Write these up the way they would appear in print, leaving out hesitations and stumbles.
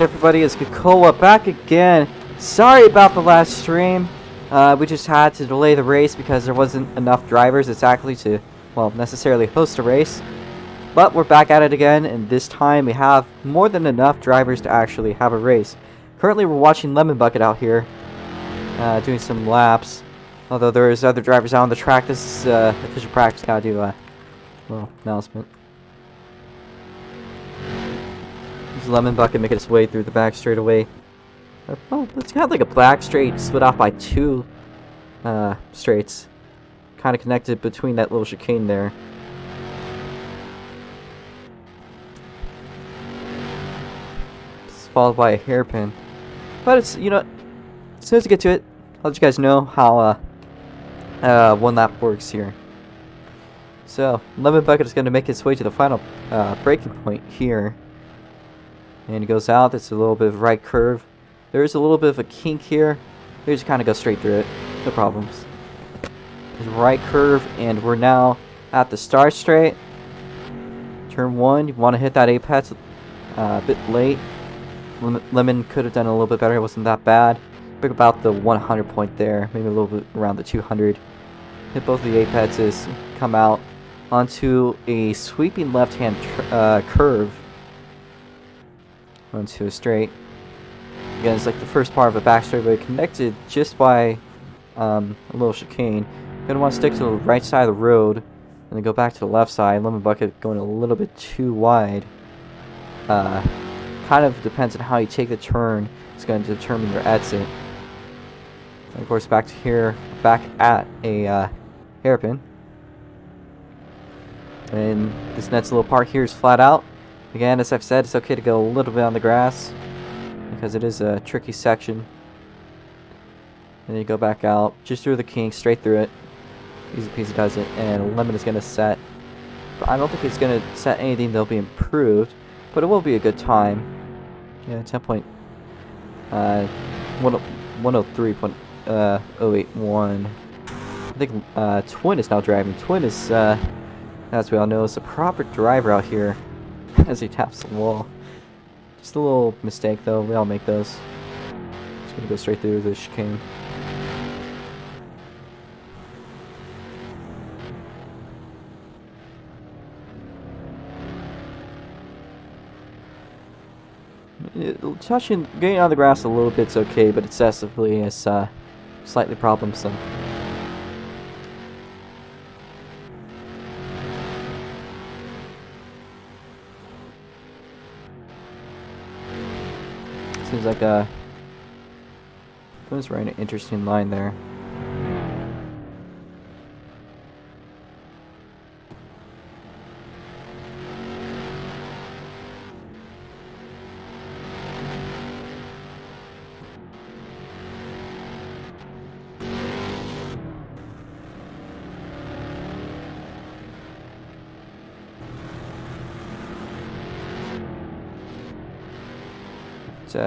Everybody, it's Kakoa back again. Sorry about the last stream. We just had to delay the race because there wasn't enough drivers exactly to, well, necessarily host a race. But we're back at it again, and this time we have more than enough drivers to actually have a race. Currently we're watching Lemon Bucket out here, doing some laps. Although there's other drivers out on the track, this is official practice. Gotta do a little announcement. Lemon Bucket making its way through the back straightaway. Oh, it's kind of like a black straight split off by two straights. Kind of connected between that little chicane there. It's followed by a hairpin. But it's, you know, as soon as I get to it, I'll let you guys know how one lap works here. So, Lemon Bucket is going to make its way to the final braking point here. And he goes out. It's a little bit of a right curve. There is a little bit of a kink here. We just kind of go straight through it. No problems. There's a right curve, and we're now at the start straight. Turn 1. You want to hit that apex a bit late. Lemon could have done a little bit better. It wasn't that bad. Pick about the 100 point there. Maybe a little bit around the 200. Hit both of the apexes. Come out onto a sweeping left-hand curve. Onto a straight. Again, it's like the first part of a back straightaway connected just by a little chicane. You're gonna want to stick to the right side of the road and then go back to the left side. Lemon Bucket going a little bit too wide. Kind of depends on how you take the turn. It's going to determine your exit. And of course, back to here, back at a hairpin. And this next little part here is flat out. Again, as I've said, it's okay to go a little bit on the grass because it is a tricky section. And then you go back out, just through the kink, straight through it. Easy peasy does it, and Lemon is going to set. But I don't think it's going to set anything that'll be improved, but it will be a good time. Yeah, 103.081. I think Twin is now driving. Twin is, as we all know, is a proper driver out here. As he taps the wall. Just a little mistake though, we all make those. Just gonna go straight through the chicane. Getting on the grass a little bit's okay, but excessively is slightly problemsome. Seems like Twin's running an interesting line there.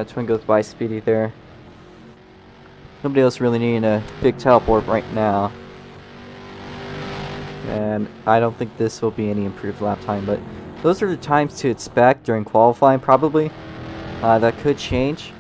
Twin goes by Speedy there. Nobody else really needing a big teleport right now. And I don't think this will be any improved lap time, but those are the times to expect during qualifying probably. That could change.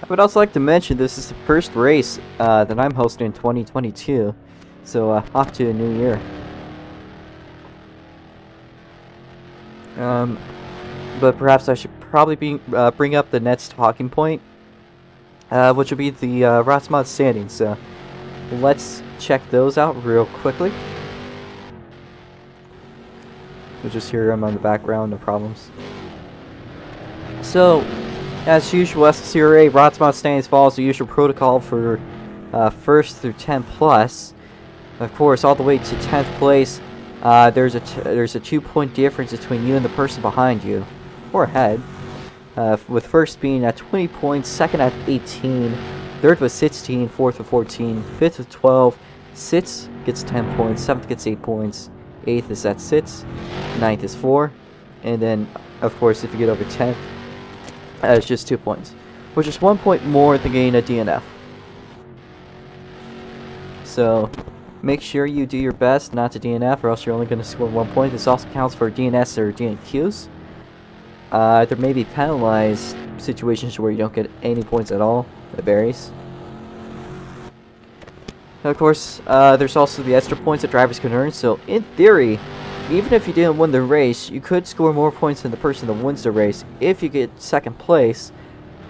I would also like to mention this is the first race that I'm hosting in 2022, so off to a new year. But perhaps I should probably bring up the next talking point, which will be the ROX mod standings. So let's check those out real quickly. We'll just hear them on the background, no problems. So, as usual, SCRA ROX mod standings follows the usual protocol for 1st through 10 plus. Of course, all the way to 10th place, there's a 2-point difference between you and the person behind you. or ahead, with first being at 20 points, second at 18, third with 16, fourth with 14, fifth with 12, sixth gets 10 points, seventh gets 8 points, eighth is at 6, ninth is 4, and then, of course, if you get over 10th, it's just 2 points, which is 1 point more than getting a DNF. So make sure you do your best not to DNF, or else you're only going to score 1 point. This also counts for DNS or DNQs. There may be penalized situations where you don't get any points at all. It varies. Now, of course, there's also the extra points that drivers can earn. So in theory, even if you didn't win the race, you could score more points than the person that wins the race if you get second place,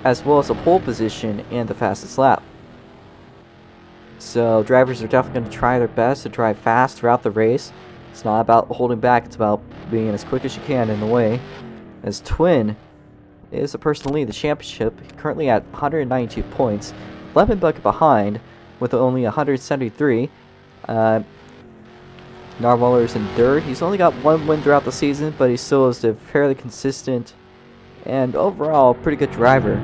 as well as a pole position and the fastest lap. So drivers are definitely going to try their best to drive fast throughout the race. It's not about holding back, it's about being as quick as you can in the way. As Twin is the person to lead the championship, currently at 192 points, Lemon Bucket behind with only 173. Narwhaler is in third. He's only got 1 win throughout the season, but he still is a fairly consistent and overall pretty good driver.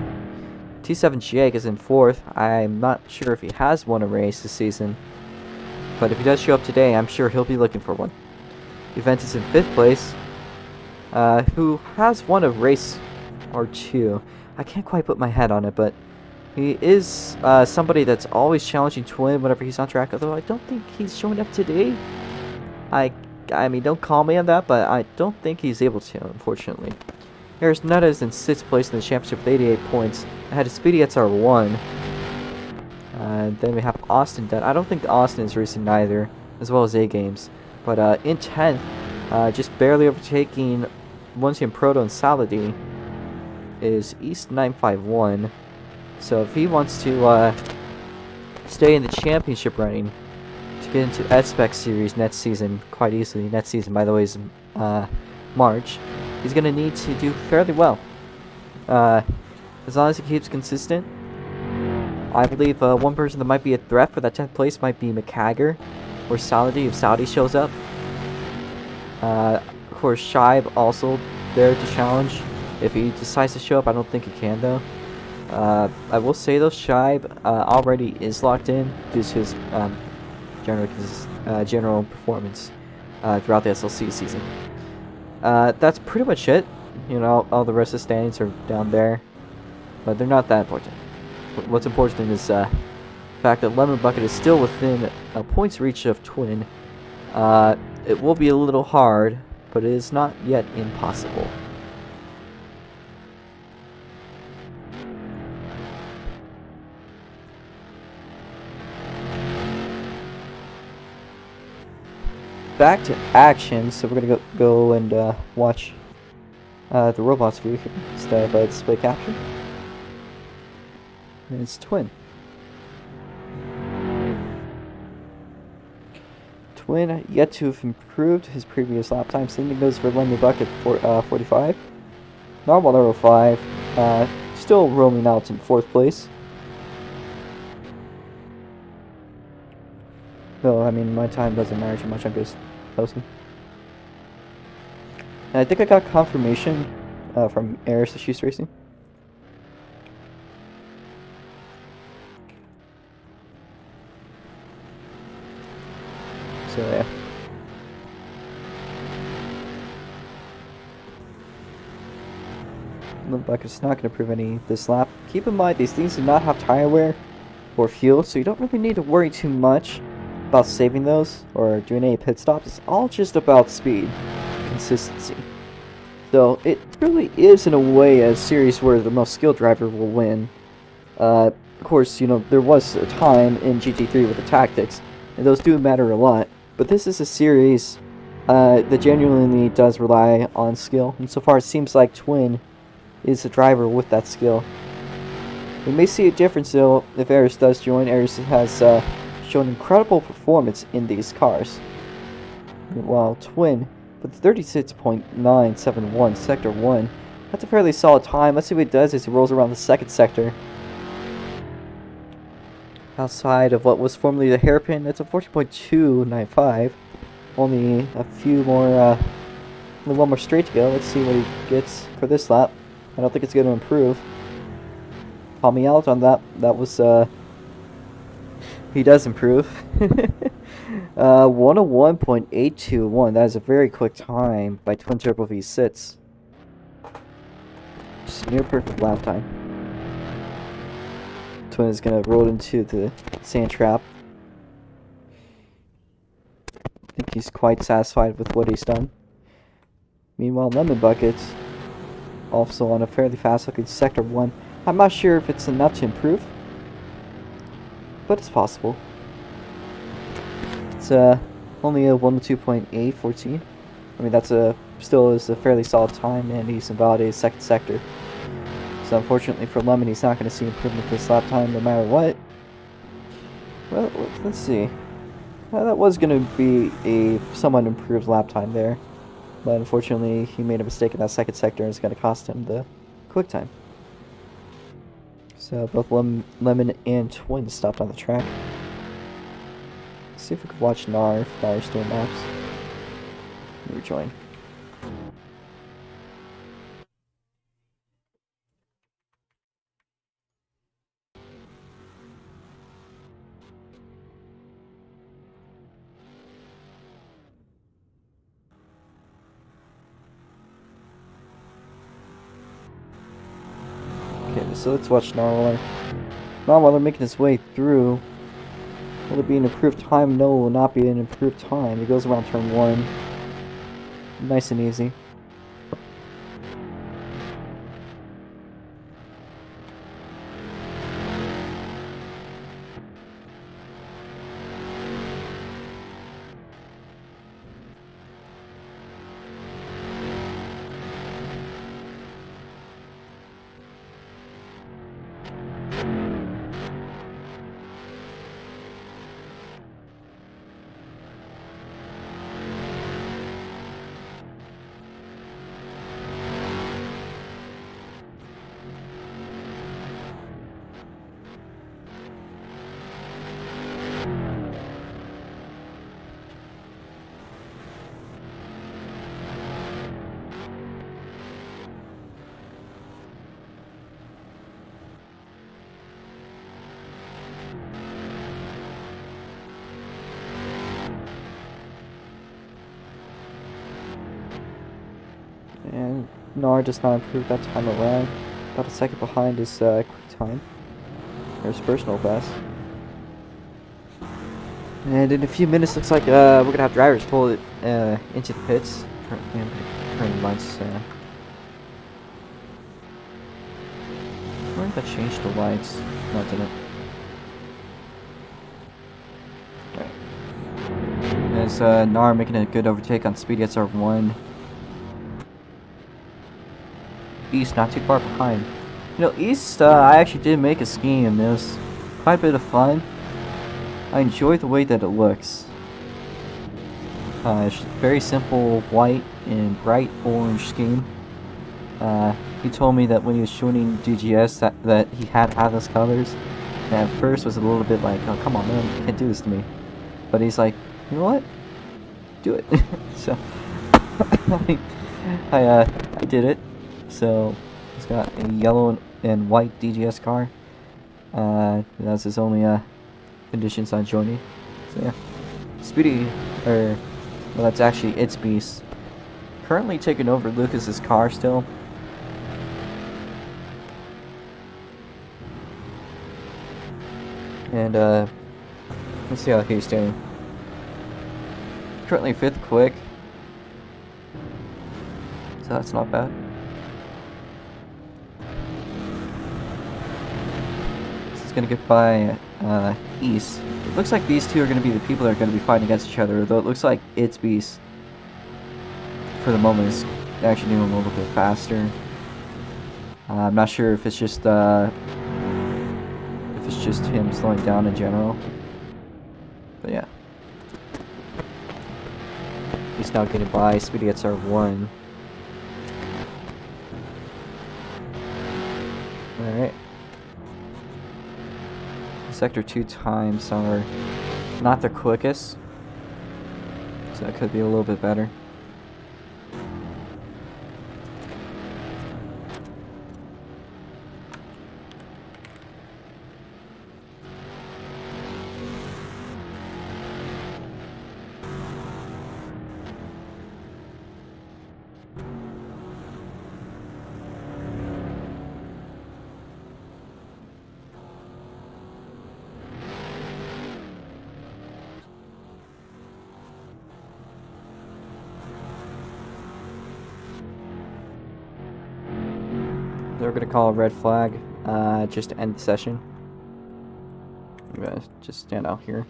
T7 Jake is in fourth. I'm not sure if he has won a race this season, but if he does show up today, I'm sure he'll be looking for one. Event is in fifth place, who has won a race or two. I can't quite put my head on it, but he is somebody that's always challenging Twin whenever he's on track, although I don't think he's showing up today. I mean, don't call me on that, but I don't think he's able to, unfortunately. Harris Nutta is in 6th place in the championship with 88 points. Ahead of Speedy SR1. Then we have Austin Dunn. I don't think Austin is racing neither, as well as A-Games. But in 10th, just barely overtaking Onesian Proto and Salady, is East 951. So if he wants to stay in the championship running to get into S-Spec Series next season, quite easily. Next season, by the way, is March. He's going to need to do fairly well. As long as he keeps consistent. I believe one person that might be a threat for that 10th place might be McCagger or Salady if Saudi shows up. Of course, Shibe also there to challenge. If he decides to show up, I don't think he can though. I will say though, Shibe already is locked in due to his general performance throughout the SLC season. That's pretty much it. You know, all the rest of the standings are down there, but they're not that important. What's important is the fact that Lemon Bucket is still within a points reach of Twin. It will be a little hard, but it is not yet impossible. Back to action, so we're gonna go and watch the robots view here instead of display capture. And it's Twin. Twin yet to have improved his previous lap time. Sending goes for Lemon Bucket for 45. Narwhal 05, still roaming out in 4th place. Though, I mean, my time doesn't matter too much, I'm just posting. And I think I got confirmation from Eris that she's racing. So, yeah. Looks like it's not going to prove any this lap. Keep in mind, these things do not have tire wear or fuel, so you don't really need to worry too much about saving those or doing any pit stops. It's all just about speed, consistency. So it really is in a way a series where the most skilled driver will win. Of course, you know, there was a time in GT3 with the tactics, and those do matter a lot. But this is a series that genuinely does rely on skill, and so far it seems like Twin is a driver with that skill. We may see a difference though if Eris does join. Eris has shown incredible performance in these cars. While Twin, with 36.971 Sector 1, that's a fairly solid time. Let's see what he does as he rolls around the 2nd sector. Outside of what was formerly the hairpin, that's a 40.295. Only a few more Only one more straight to go. Let's see what he gets for this lap. I don't think it's going to improve. Call me out on that. That was, he does improve. 101.821. That is a very quick time by Twin Turbo V6. Just near perfect lap time. Twin is going to roll into the sand trap. I think he's quite satisfied with what he's done. Meanwhile, Lemon Buckets also on a fairly fast looking sector 1. I'm not sure if it's enough to improve, but it's possible. It's only a 102.814. I mean, that's still is a fairly solid time, and he's invalidated second sector. So unfortunately for Lemon, he's not going to see improvement this lap time no matter what. Well, let's see. That was going to be a somewhat improved lap time there. But unfortunately, he made a mistake in that second sector, and it's going to cost him the quick time. So both Lemon and Twin stopped on the track. Let's see if we could watch Nar if Nar's doing laps. Rejoin. Okay, so let's watch Narwhaler. Narwhaler making his way through. Will it be an improved time? No, it will not be an improved time. It goes around turn 1. Nice and easy. And Nar does not improve that time around. About a second behind his quick time. Or his personal best. And in a few minutes, looks like we're gonna have drivers pull it into the pits. Turn lights. Where did that change the lights? No, it didn't. Right. There's Nar making a good overtake on Speedy SR1. East not too far behind. You know, East, I actually did make a scheme. It was quite a bit of fun. I enjoy the way that it looks. It's very simple white and bright orange scheme. He told me that when he was shooting DGS that he had Atlas colors. And at first was a little bit like, oh come on man, you can't do this to me. But he's like, you know what? Do it. So I did it. So he's got a yellow and white DGS car. That's his only conditions on joining. So yeah, Speedy, well that's actually It's Beast, currently taking over Lucas's car still. And let's see how he's doing. Currently 5th quick, so that's not bad. Gonna get by East. It looks like these two are gonna be the people that are gonna be fighting against each other, though it looks like It's Beast for the moment is actually doing a little bit faster. I'm not sure if it's just him slowing down in general. But yeah. He's now getting by. Speedy gets R1. Alright. Sector 2 times are not the quickest, so that could be a little bit better. we're gonna call a red flag, just to end the session. I'm gonna just stand out here.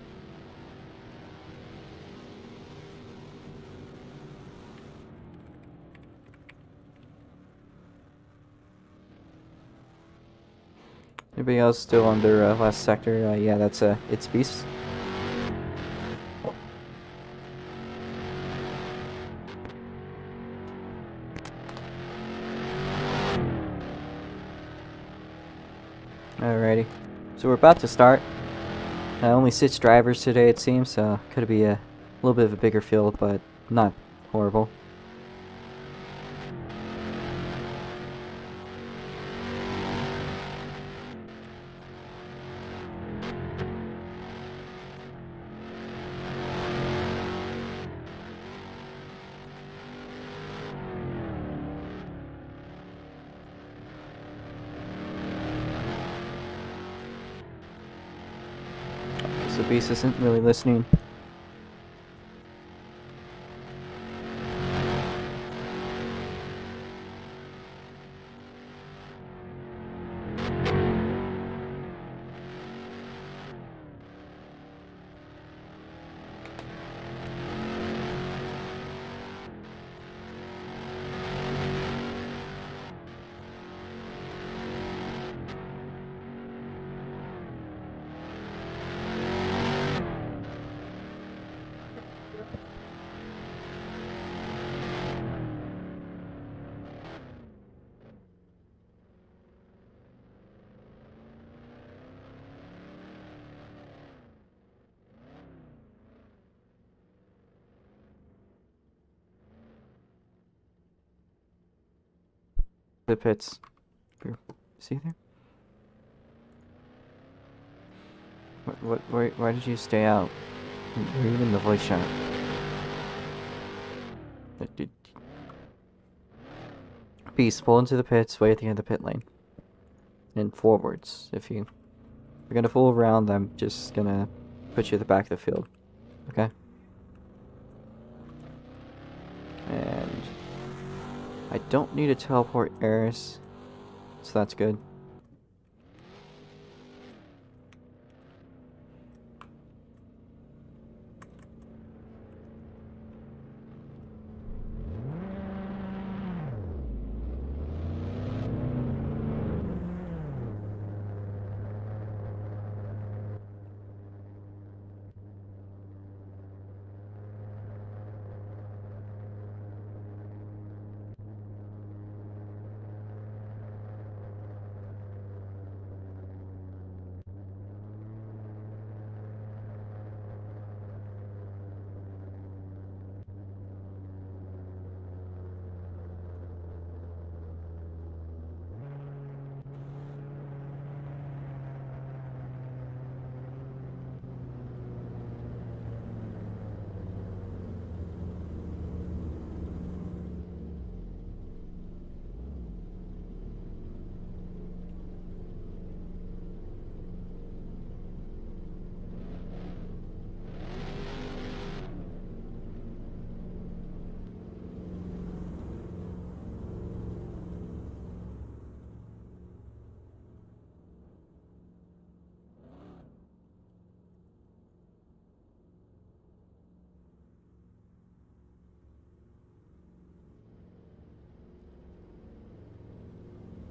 Anybody else still on their last sector? Yeah, that's it's Beast. Alrighty, so we're about to start. Only 6 drivers today, it seems, so could be a little bit of a bigger field, but not horrible. So Beast isn't really listening. The pits. See there? Why did you stay out? You're even the voice shot. Beast, pull into the pits, way at the end of the pit lane. And forwards. If you're gonna fool around, I'm just gonna put you at the back of the field. Okay? And I don't need to teleport Eris, so that's good.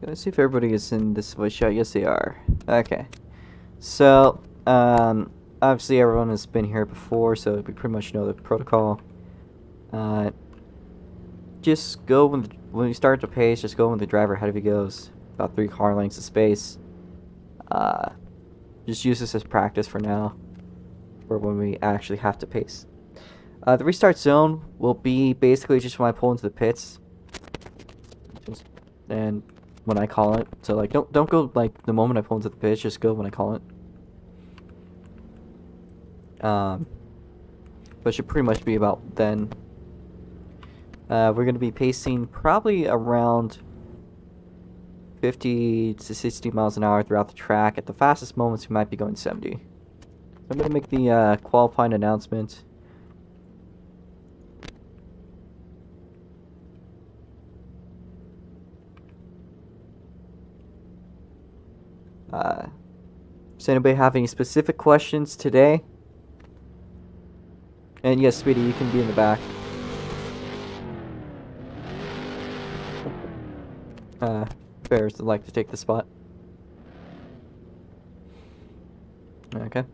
Let's see if everybody is in this voice shot. Yes, they are. Okay. So, obviously everyone has been here before, so we pretty much know the protocol. Just go when you start the pace, just go when the driver ahead of you goes. About 3 car lengths of space. Just use this as practice for now, for when we actually have to pace. The restart zone will be basically just when I pull into the pits. And when I call it. So like don't go like the moment I pull into the pits, just go when I call it. But it should pretty much be about then. We're gonna be pacing probably around 50 to 60 miles an hour throughout the track. At the fastest moments we might be going 70. So I'm gonna make the qualifying announcement. Does anybody have any specific questions today? And yes, Speedy, you can be in the back. Bears would like to take the spot. Okay.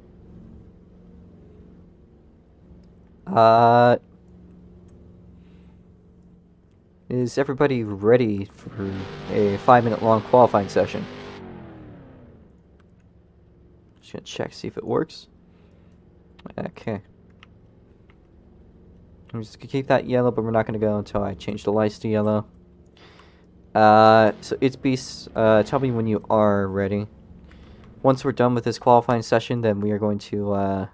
Is everybody ready for a 5-minute long qualifying session? Just gonna check, see if it works. Okay. I'm just gonna keep that yellow, but we're not gonna go until I change the lights to yellow. So it's Beast, tell me when you are ready. Once we're done with this qualifying session, then we are going to,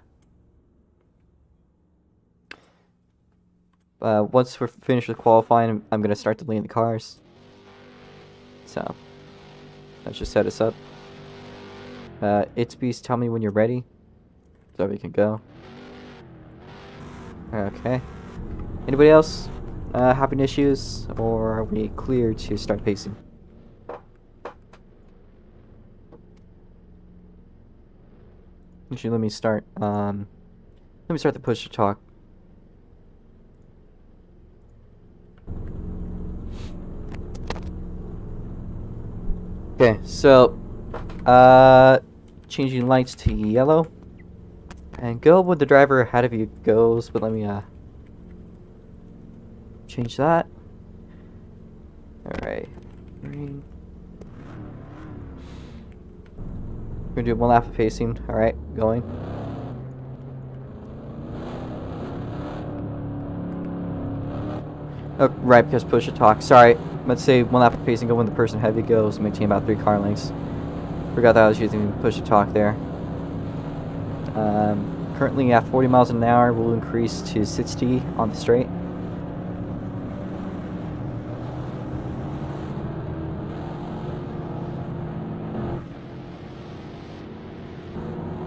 once we're finished with qualifying, I'm going to start deleting the cars. So, let's just set us up. It's Beast, tell me when you're ready, so we can go. Okay. Anybody else having issues, or are we clear to start pacing? Actually, let me start the push to talk. Okay, so changing lights to yellow, and go when the driver ahead of you goes, but let me change that. Alright, green. We're gonna do one lap of pacing. Alright, going. Oh, right, because push to talk. Sorry, let's say one lap of pacing, go when the person heavy goes, maintain about 3 car lengths. Forgot that I was using push to talk there. Currently at 40 miles an hour, we'll increase to 60 on the straight.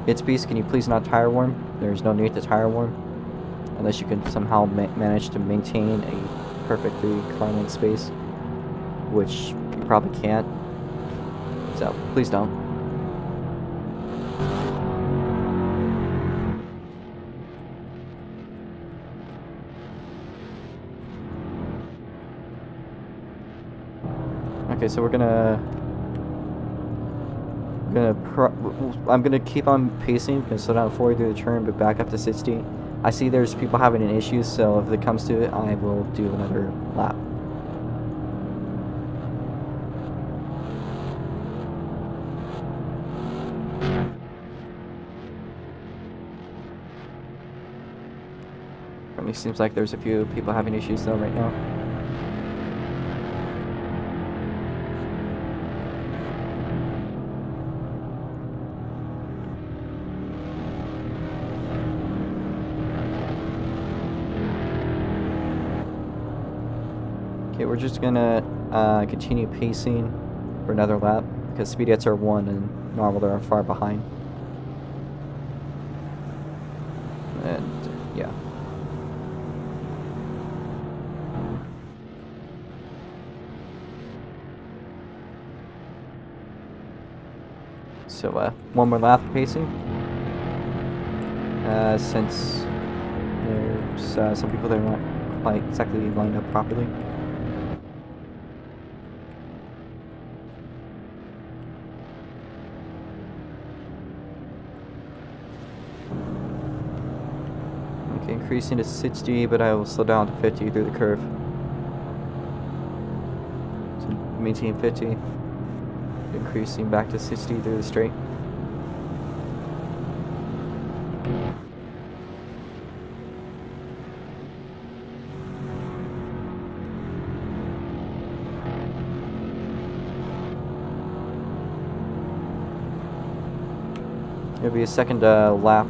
It's Beast, can you please not tire warm? There's no need to tire warm, unless you can somehow manage to maintain a perfect 3 car length space, which you probably can't. So please don't. Okay, so I'm gonna keep on pacing, gonna slow down 40 through the turn, but back up to 60. I see there's people having an issue, so if it comes to it, I will do another lap. It seems like there's a few people having issues though right now. Okay, we're just gonna continue pacing for another lap because speedettes are 1 and normal are far behind. And yeah. So one more lap of pacing. Since there's some people that are not quite exactly lined up properly. Okay, increasing to 60, but I will slow down to 50 through the curve. So maintain 50. Increasing back to 60 through the straight. It'll be a second lap.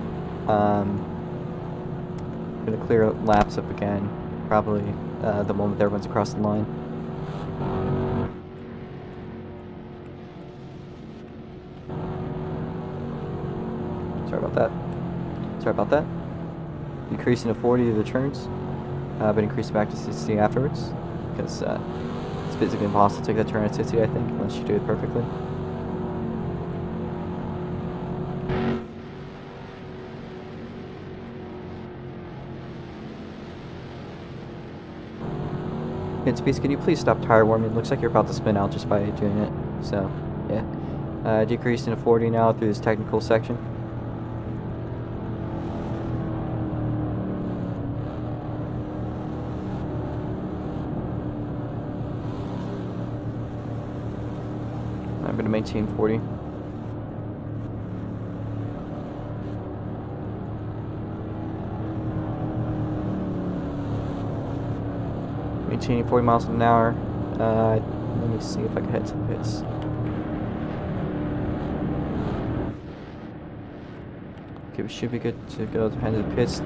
Gonna clear laps up again, probably the moment everyone's across the line. Sorry about that. Increasing to 40 to the turns, but increasing back to 60 afterwards, because it's physically impossible to take that turn at 60, I think, unless you do it perfectly. It's Beast, can you please stop tire warming? Looks like you're about to spin out just by doing it. So, yeah. Decreased into 40 now through this technical section. I'm going to maintain 40. Maintaining 40 miles an hour. Let me see if I can head to the pits. Okay, we should be good to go to head to the pits.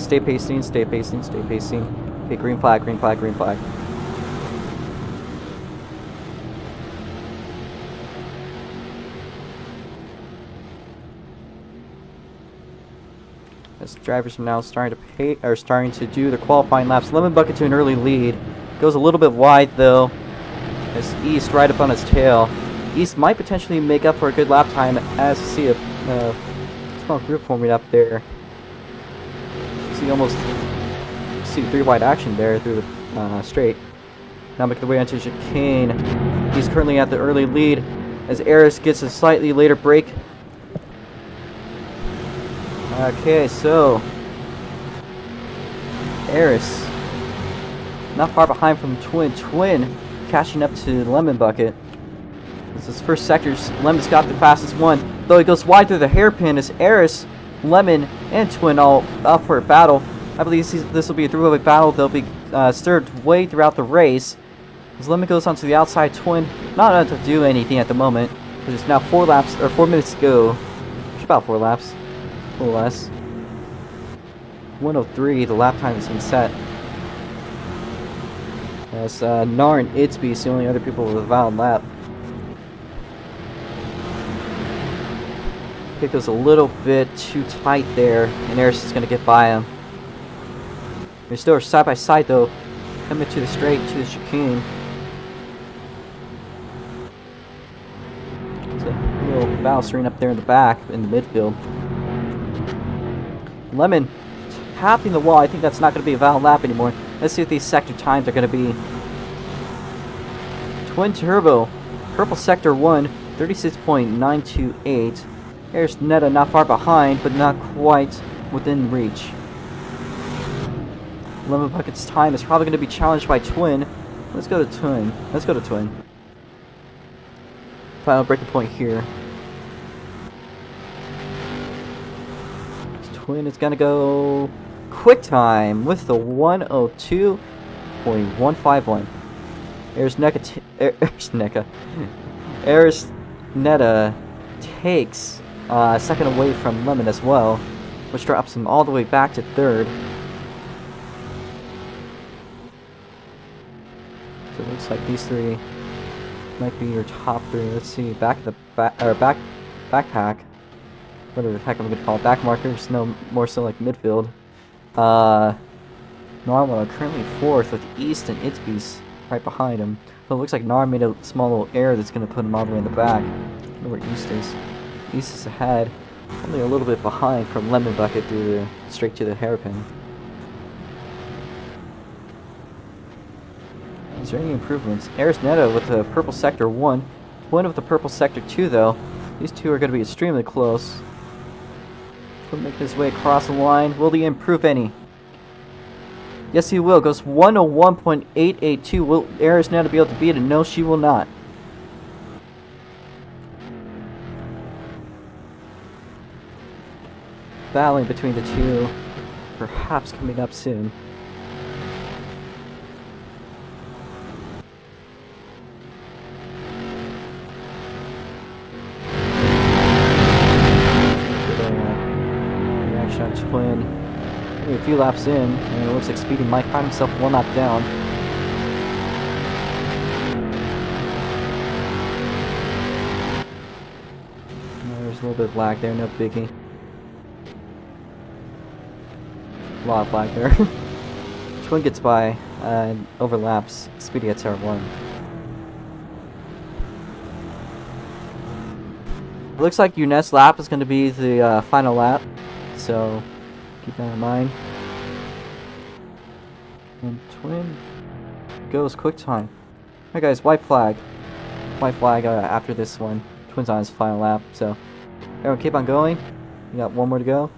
Stay pacing, stay pacing, stay pacing. Okay, green flag, green flag, green flag. As drivers are now starting to do their qualifying laps. Lemon Bucket to an early lead. Goes a little bit wide though. As East right up on his tail. East might potentially make up for a good lap time as you see a small group forming up there. See 3 wide action there through the straight. Now making the way onto chicane. He's currently at the early lead as Eris gets a slightly later break. Okay, so Eris not far behind from Twin catching up to Lemon Bucket. This is first sectors. Lemon's got the fastest one, though he goes wide through the hairpin as Eris, Lemon, and Twin all up for a battle. I believe this will be a three-way battle. They'll be stirred way throughout the race. As Lemon goes onto the outside, Twin not able to do anything at the moment. There's now 4 minutes to go. It's about 4 laps. A little less. 1:03, the lap time has been set. As Nar and Itzby is the only other people with a valid lap. Pick goes a little bit too tight there, and Eris is going to get by him. They're still side by side though, coming to the straight, to the chicane. There's a little battle serene up there in the back, in the midfield. Lemon tapping the wall. I think that's not going to be a valid lap anymore. Let's see what these sector times are going to be. Twin Turbo, Purple Sector 1, 36.928. Here's Netta not far behind, but not quite within reach. Lemon Bucket's time is probably going to be challenged by Twin. Let's go to Twin. Let's go to Twin. Final breaking point here. Twin is going to go quick time with the 1:02.151. Eris Netta takes a second away from Lemon as well, which drops him all the way back to third. So it looks like these 3 might be your top 3. Let's see, backpack. Whatever the heck I'm gonna call it, back markers, no more so like midfield. Narwhal currently 4th with East and Itzby's right behind him. So it looks like Nar made a small little error that's gonna put him all the way in the back. I don't know where East is. East is ahead, only a little bit behind from Lemon Bucket straight to the hairpin. Is there any improvements? Eris Netta with the Purple Sector 1. Twin with the Purple Sector 2 though. These 2 are going to be extremely close. Twin making his way across the line. Will he improve any? Yes, he will. Goes 1:01.882. Will Eris Netta be able to beat it? No, she will not. Battling between the 2. Perhaps coming up soon. Twin. Maybe a few laps in, and it looks like Speedy might find himself 1 lap down. There's a little bit of lag there, no biggie. A lot of lag there. Twin gets by and overlaps. Speedy at R1. It looks like your next lap is going to be the final lap, so keep that in mind. And Twin goes. Quick time. Alright guys, white flag. White flag after this one. Twins on his final lap, so everyone keep on going. We got one more to go.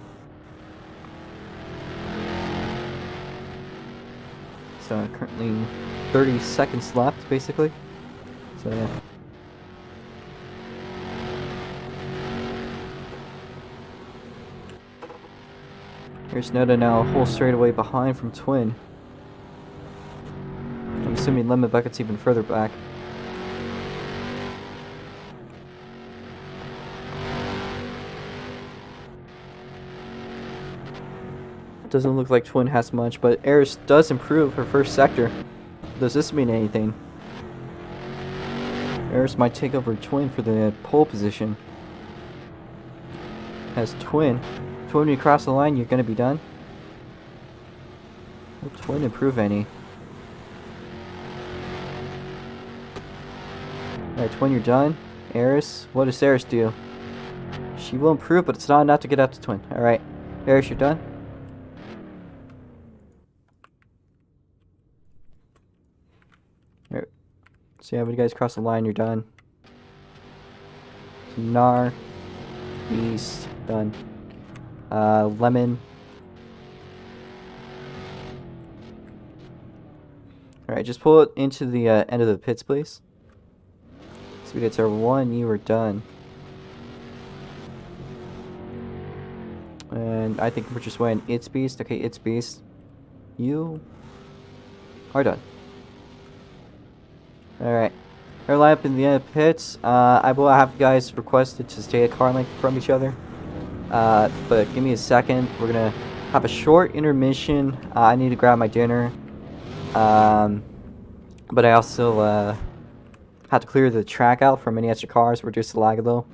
So currently 30 seconds left, basically. So yeah. Here's Noda now a whole straightaway behind from Twin. I'm assuming Lemon Bucket's even further back. Doesn't look like Twin has much, but Eris does improve her first sector. Does this mean anything? Eris might take over Twin for the pole position. As Twin, when you cross the line, you're gonna be done. Will Twin improve any? Alright, Twin, you're done. Eris, what does Eris do? She will improve, but it's not enough to get up to Twin. Alright, Eris, you're done. Alright, so yeah, when you guys cross the line, you're done. Nar, East, done. Lemon. Alright, just pull it into the end of the pits, please. So we get to 1, you are done. And I think we're just waiting. It's Beast. Okay, it's Beast. You are done. Alright. Our lineup in the end of pits. I will have you guys requested to stay a car length from each other. But give me a second. We're gonna have a short intermission. I need to grab my dinner. But I also have to clear the track out from any extra cars, reduce the lag a little.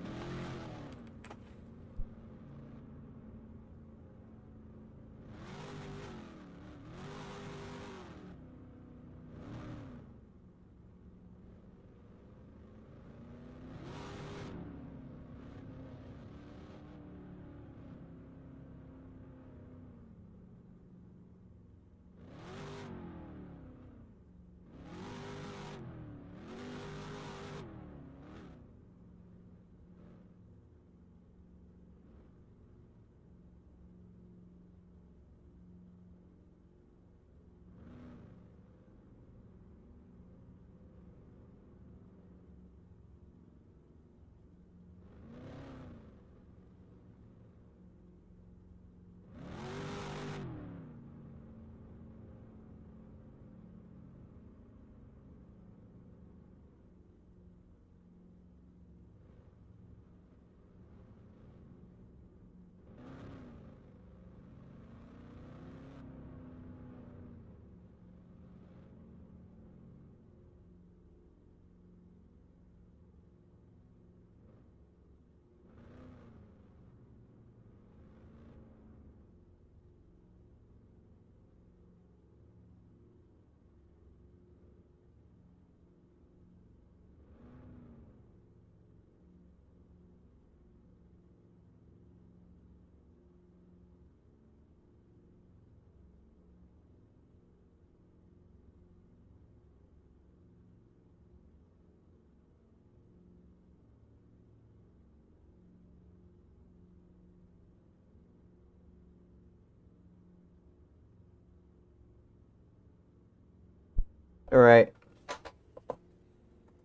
Alright.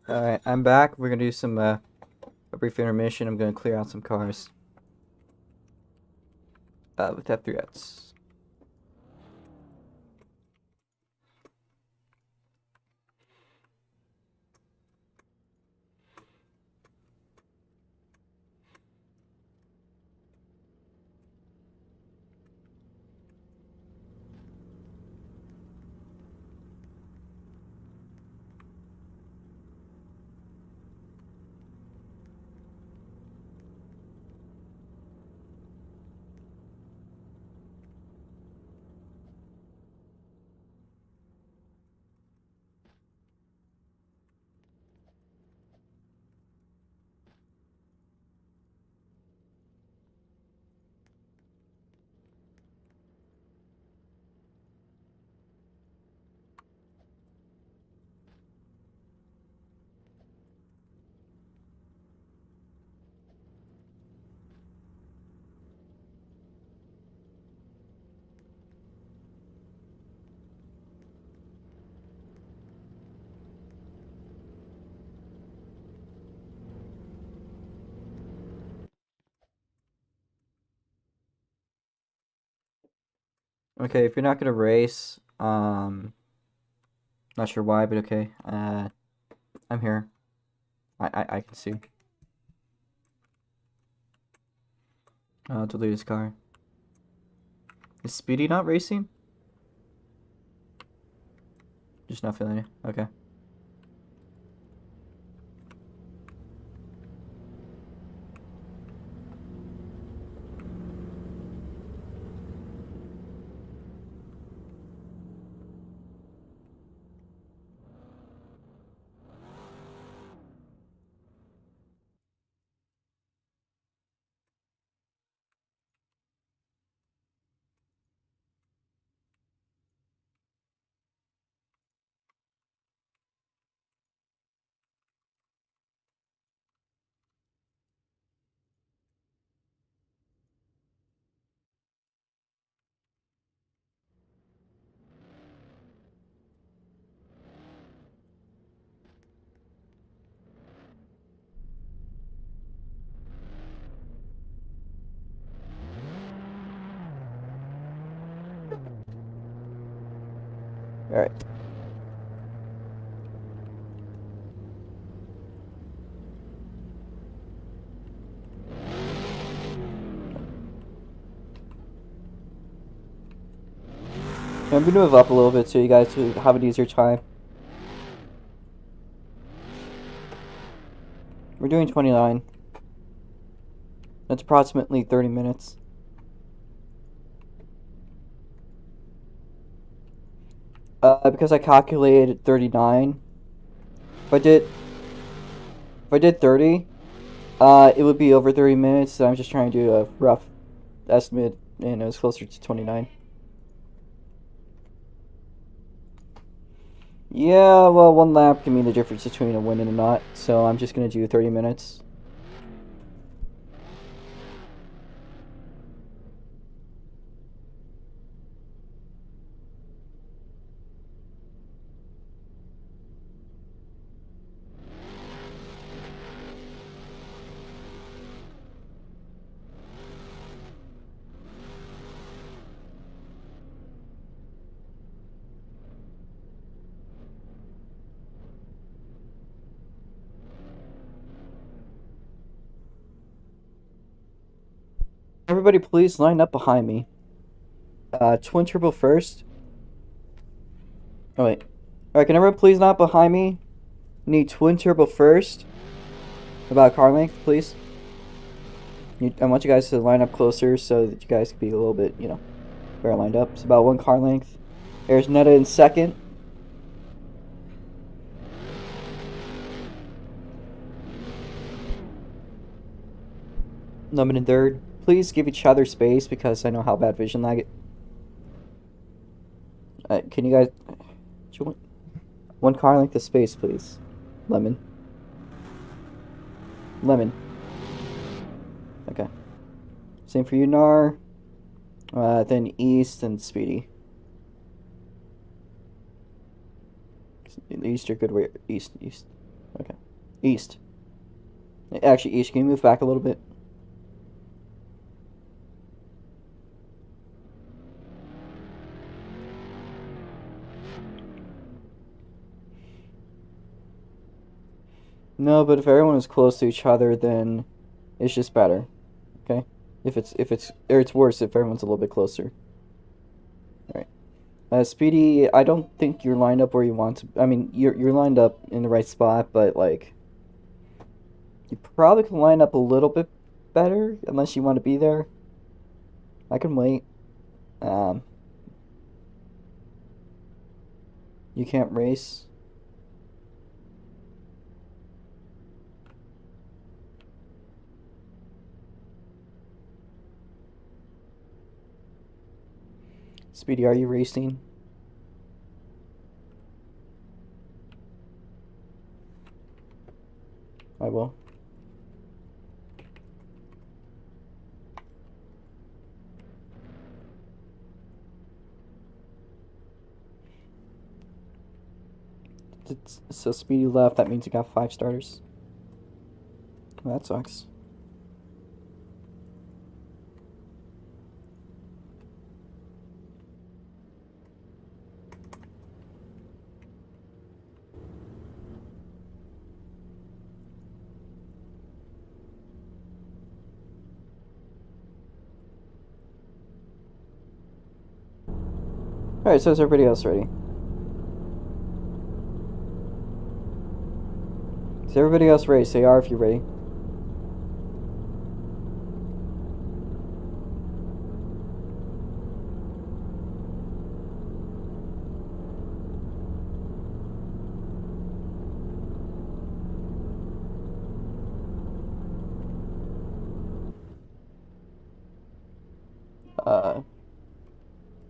Alright, I'm back. We're gonna do some a brief intermission. I'm gonna clear out some cars. With F3X. Okay, if you're not gonna race, not sure why, but okay. I'm here. I can see. Delete his car. Is Speedy not racing? Just not feeling it. Okay. All right. I'm gonna move up a little bit so you guys have an easier time. We're doing 29. That's approximately 30 minutes. Because I calculated 39. If I did 30, it would be over 30 minutes. So I'm just trying to do a rough estimate, and it was closer to 29. Yeah, well, one lap can mean the difference between a win and a not. So I'm just gonna do 30 minutes. Everybody, please line up behind me. Twin turbo first. Oh wait. All right, can everyone please not behind me? Need twin turbo first. About car length, please. I want you guys to line up closer so that you guys can be a little bit, better lined up. It's about one car length. There's Netta in second. Lemon in third. Please give each other space because I know how bad vision lag it. Can you guys... One car length of space, please. Lemon. Lemon. Okay. Same for you, Nar. Then East and Speedy. East are good way. East. Okay. East. Actually, East, can you move back a little bit? No, but if everyone is close to each other, then it's just better. Okay? It's worse if everyone's a little bit closer. Alright. Speedy, I don't think you're lined up where you want to. I mean, you're lined up in the right spot, but like, you probably can line up a little bit better unless you want to be there. I can wait. You can't race. Speedy, are you racing? I will. So Speedy left, that means you got 5 starters. Well, that sucks. Alright, so is everybody else ready? Is everybody else ready? Say R if you're ready.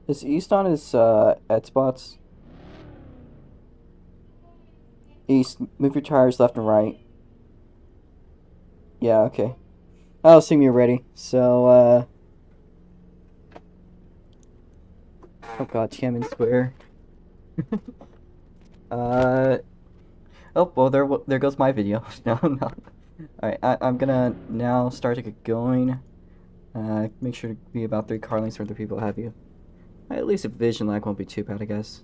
Is East on his ed spots? East, move your tires left and right. Yeah, okay. I'll assume you're ready. So, oh god, Tiananmen Square. Oh, well, there goes my video. No, no. Alright, I'm gonna now start to get going. Make sure to be about 3 car lengths for the people ahead of you. At least a vision lag won't be too bad, I guess.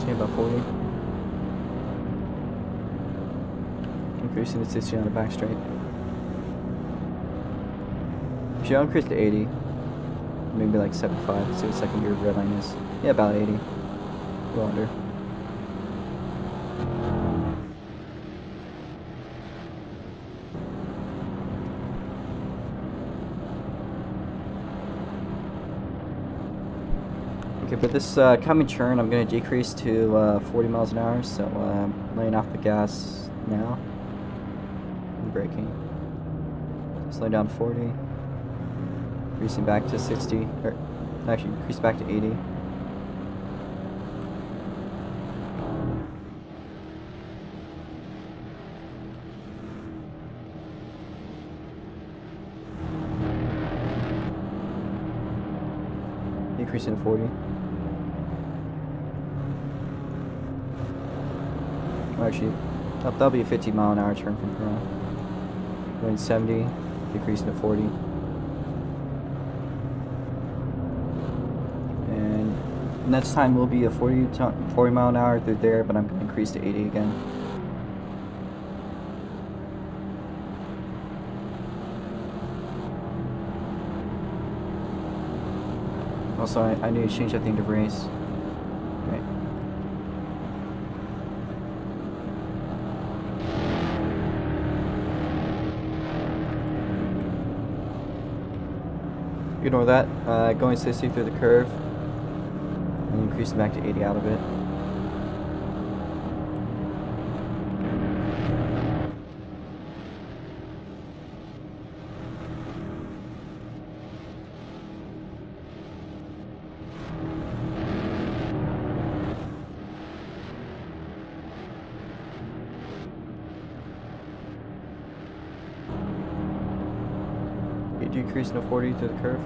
About 40. Increasing to 60 on the back straight. Should I increase to 80? Maybe like 75. See what second gear red line is. Yeah, about 80. Go under. Okay, but this coming turn, I'm going to decrease to 40 miles an hour, so I'm laying off the gas now. I'm braking. Slow down 40. Increasing back to 60, or actually increase back to 80. Decreasing to 40. Actually, that'll be a 50 mile an hour turn from here. Going 70, decreasing to 40. And next time will be a 40 mile an hour through there, but I'm going to increase to 80 again. Also, I need to change that thing to race. Right. Ignore that. Going 60 through the curve. And increasing back to 80 out of it. Decreasing to 40 to the curve.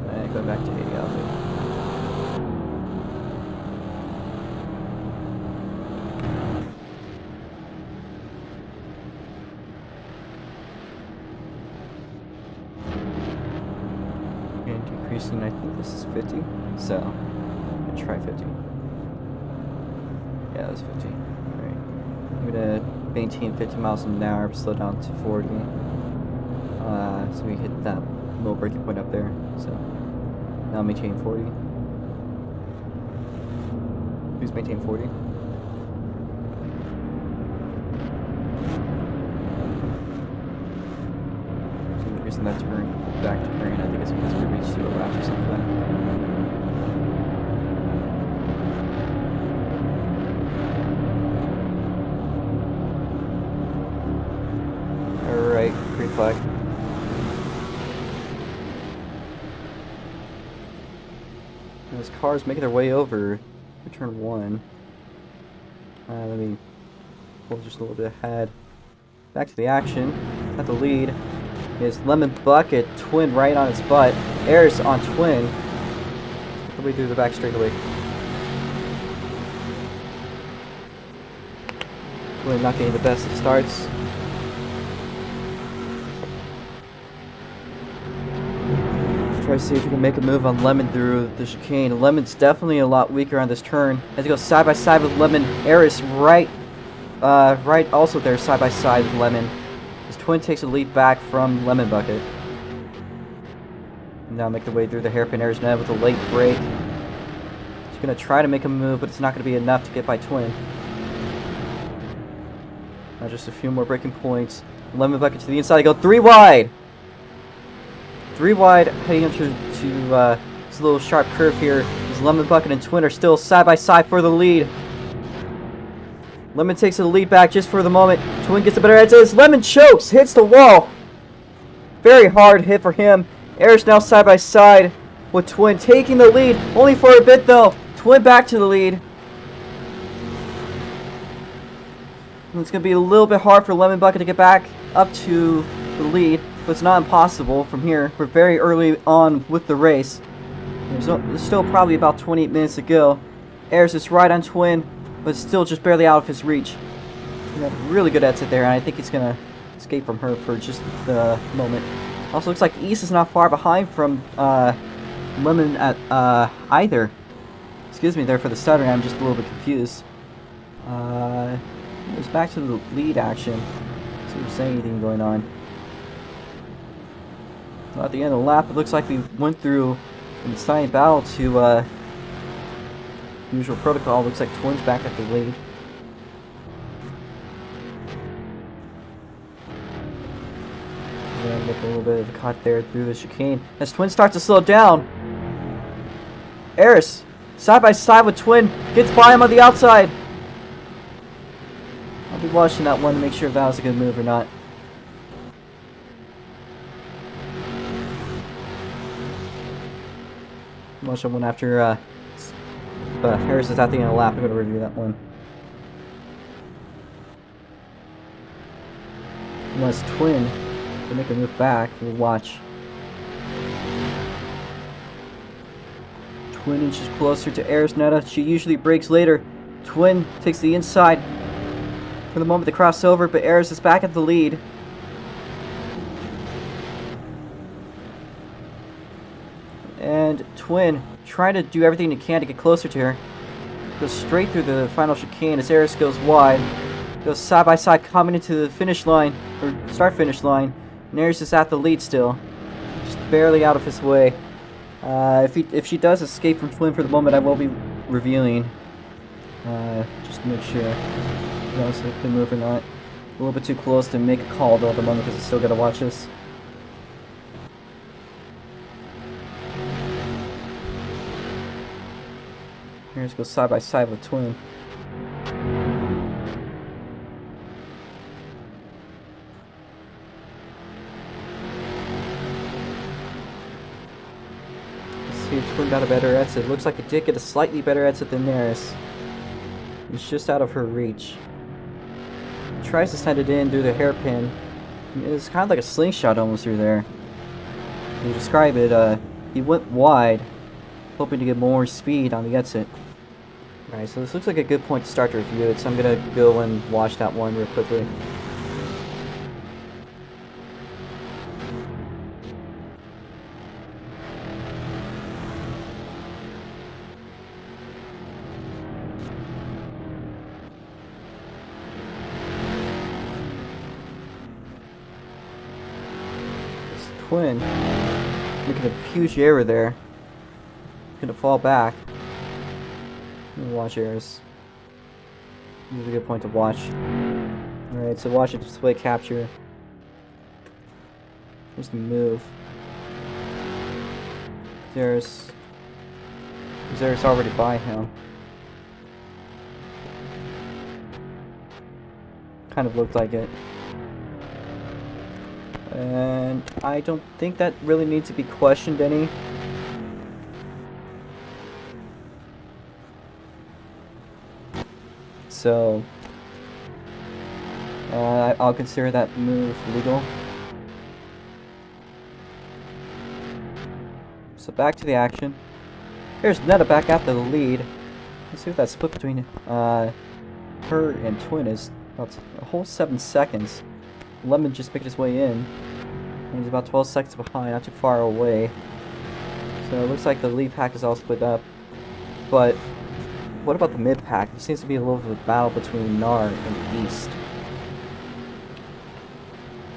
And go back to 80 out of it. And decreasing, I think this is 50. So, I'm gonna try 50. Yeah, that's 50. Alright. I'm gonna maintain 50 miles an hour, slow down to 40. So we hit that low breaking point up there. So now maintain 40. Please maintain 40. So increasing that turn back to green. I think it's because we reached 0 laps or something like that. Green flag. And this car's making their way over to turn 1. Let me pull just a little bit ahead. Back to the action. At the lead is Lemon Bucket, Twin right on its butt. Airs on Twin. Probably through the back straightaway. Twin not getting the best of starts. Try to see if we can make a move on Lemon through the chicane. Lemon's definitely a lot weaker on this turn. As he goes side by side with Lemon. Eris right also there side by side with Lemon. His twin takes a lead back from Lemon Bucket. Now make the way through the hairpin. Eris now with a late break. He's gonna try to make a move, but it's not gonna be enough to get by Twin. Now just a few more breaking points. Lemon Bucket to the inside. Go 3 wide. 3 wide, heading into this little sharp curve here. As Lemon Bucket and Twin are still side by side for the lead. Lemon takes the lead back just for the moment. Twin gets a better edge. As Lemon chokes, hits the wall. Very hard hit for him. Eris now side by side with Twin taking the lead, only for a bit though. Twin back to the lead. And it's going to be a little bit hard for Lemon Bucket to get back up to the lead. But it's not impossible from here. We're very early on with the race. There's still probably about 28 minutes to go. Eris is right on Twin, but still just barely out of his reach. We have a really good exit there, and I think he's going to escape from her for just the moment. Also looks like East is not far behind from Lemon at either. Excuse me there for the stuttering, I'm just a little bit confused. It's back to the lead action. See if there's anything going on. Well, at the end of the lap, it looks like we went through an exciting battle to usual protocol. Looks like Twin's back at the lead. And make a little bit of a cut there through the chicane. As Twin starts to slow down, Eris, side by side with Twin, gets by him on the outside. I'll be watching that one to make sure if that was a good move or not. Watch that one after Harris is at the end of the lap. I'm going to review that one. Unless Twin can make a move back, we'll watch. Twin inches closer to Eris Netta. She usually breaks later. Twin takes the inside for the moment to cross over, but Eris is back at the lead. And Twin trying to do everything he can to get closer to her. Goes straight through the final chicane as Eris goes wide. Goes side by side coming into the finish line, or start finish line. And Eris is at the lead still. Just barely out of his way. If she does escape from Twin for the moment, I will be reviewing. Just to make sure that was a good move or not. A little bit too close to make a call though at the moment because I still gotta watch this. Here's go side by side with Twin. Let's see if Twin got a better exit. Looks like it did get a slightly better exit than Neris. It's just out of her reach. Tries to send it in through the hairpin. It's kind of like a slingshot almost through there. You describe it, he went wide, hoping to get more speed on the exit. Alright, so this looks like a good point to start to review it, so I'm gonna go and watch that one real quickly. This Twin making a huge error there. Gonna fall back. Watch Eris. This is a good point to watch. Alright, so watch it display capture. Here's the move. Eris already by him. Kind of looked like it. And I don't think that really needs to be questioned any. So, I'll consider that move legal. So back to the action. Here's Netta back after the lead. Let's see what that split between her and Twin is. About a whole 7 seconds. Lemon just picked his way in. He's about 12 seconds behind, not too far away. So it looks like the lead pack is all split up. But what about the mid pack? There seems to be a little bit of a battle between Nar and East.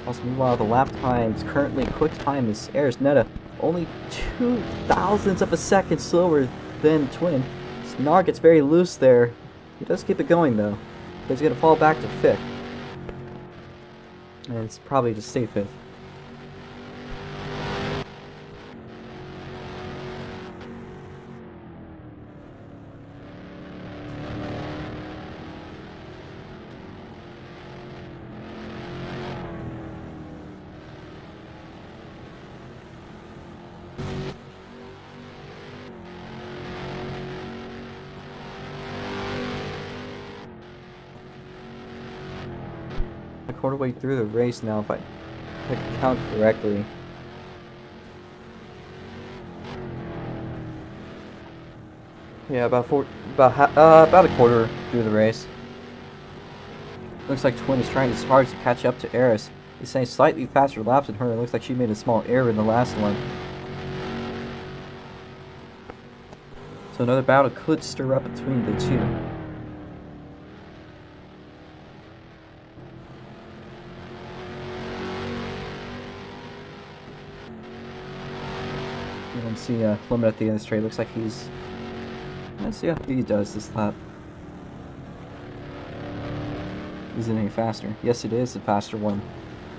Also, meanwhile, the lap times currently quick time is Netta only 0.02 of a second slower than Twin. So Nar gets very loose there. He does keep it going though. But he's gonna fall back to 5th. And it's probably to stay 5th. A quarter way through the race now, if I can count correctly. Yeah, about a quarter through the race. Looks like Twin is trying his hardest to catch up to Eris. He's saying slightly faster laps than her. It looks like she made a small error in the last one. So another battle could stir up between the two. You don't see Lemon at the end of the straight. Looks like he's... Let's see how he does this lap. Is it any faster? Yes, it is a faster one.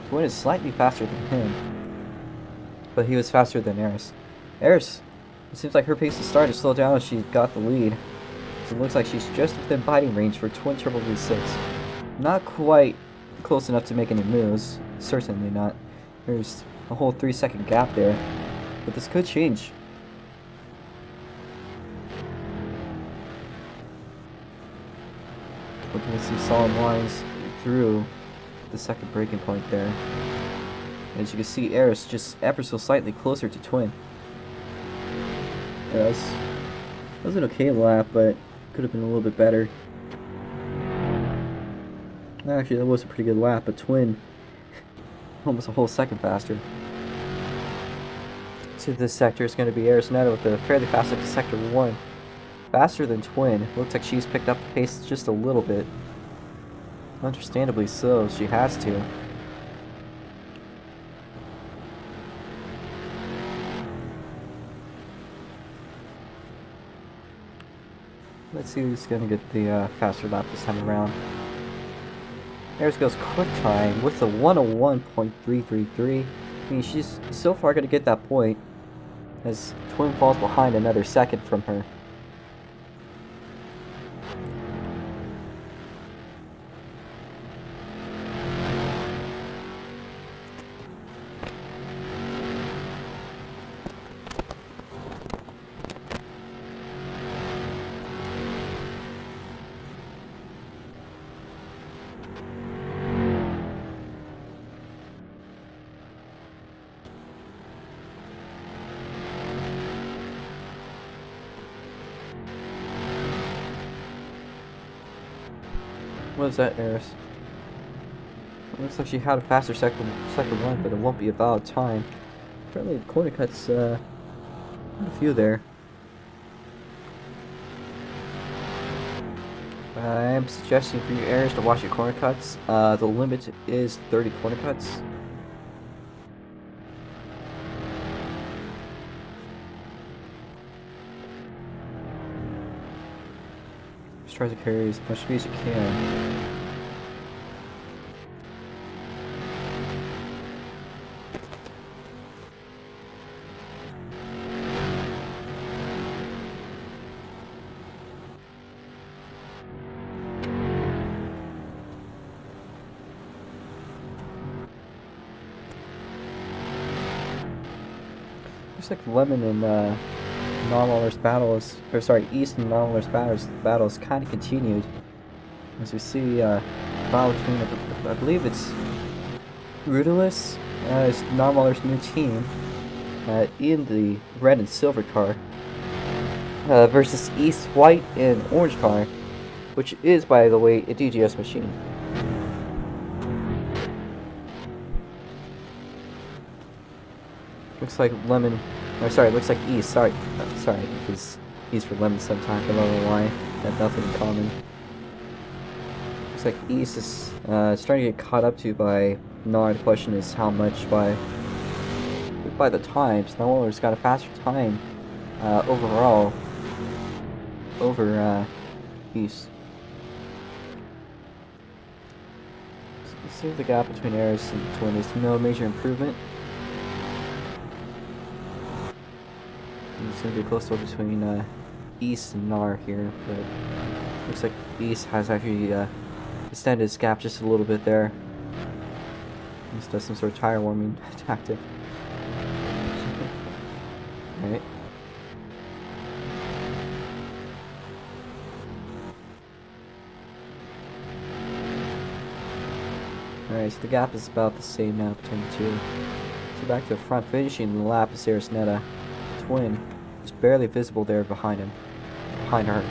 Twin is slightly faster than him. But he was faster than Eris. Eris, it seems like her pace to start has slowed down as she got the lead. So it looks like she's just within biting range for Twin Turbo V6. Not quite close enough to make any moves. Certainly not. There's a whole 3-second gap there. But this could change. Looking at some solid lines through the second braking point there. As you can see, Eris just ever so slightly closer to Twin. Yeah, that was an okay lap, but could have been a little bit better. Actually, that was a pretty good lap, but Twin almost a whole second faster. So this sector is going to be Eris Netta with a fairly fast up to sector 1. Faster than Twin. Looks like she's picked up the pace just a little bit. Understandably so, she has to. Let's see who's going to get the faster lap this time around. Eris goes quick time with a 101.333. I mean, she's so far going to get that point as Twin falls behind another second from her. What is that, Eris? It looks like she had a faster second one, but it won't be a valid time. Apparently the corner cuts, a few there. I'm suggesting for you, Eris, to watch your corner cuts. The limit is 30 corner cuts. Just try to carry as much speed as you can. Looks like Lemon and Non-Lawler's battles, or sorry, East and Non-Lawler's battles kind of continued. As we see, battle between, I believe it's Rudolus, as Non-Lawler's new team, in the red and silver car, versus East white and orange car, which is, by the way, a DGS machine. Looks like Lemon Or sorry, it looks like east. Sorry, sorry, because east for lemon sometimes. I don't know why. Had nothing in common. Looks like east is starting to get caught up to by Nar. The question is how much by the times. Narwhaler's got a faster time overall over east. So let's see if the gap between Eris and Twin is no major improvement. It's going to be close to between East and Nar here, but looks like East has actually extended his gap just a little bit there. East does some sort of tire warming tactic. Alright. Alright, so the gap is about the same now between the two. So back to the front, finishing the lap is Arisnetta. Twin is barely visible there behind him. Behind her.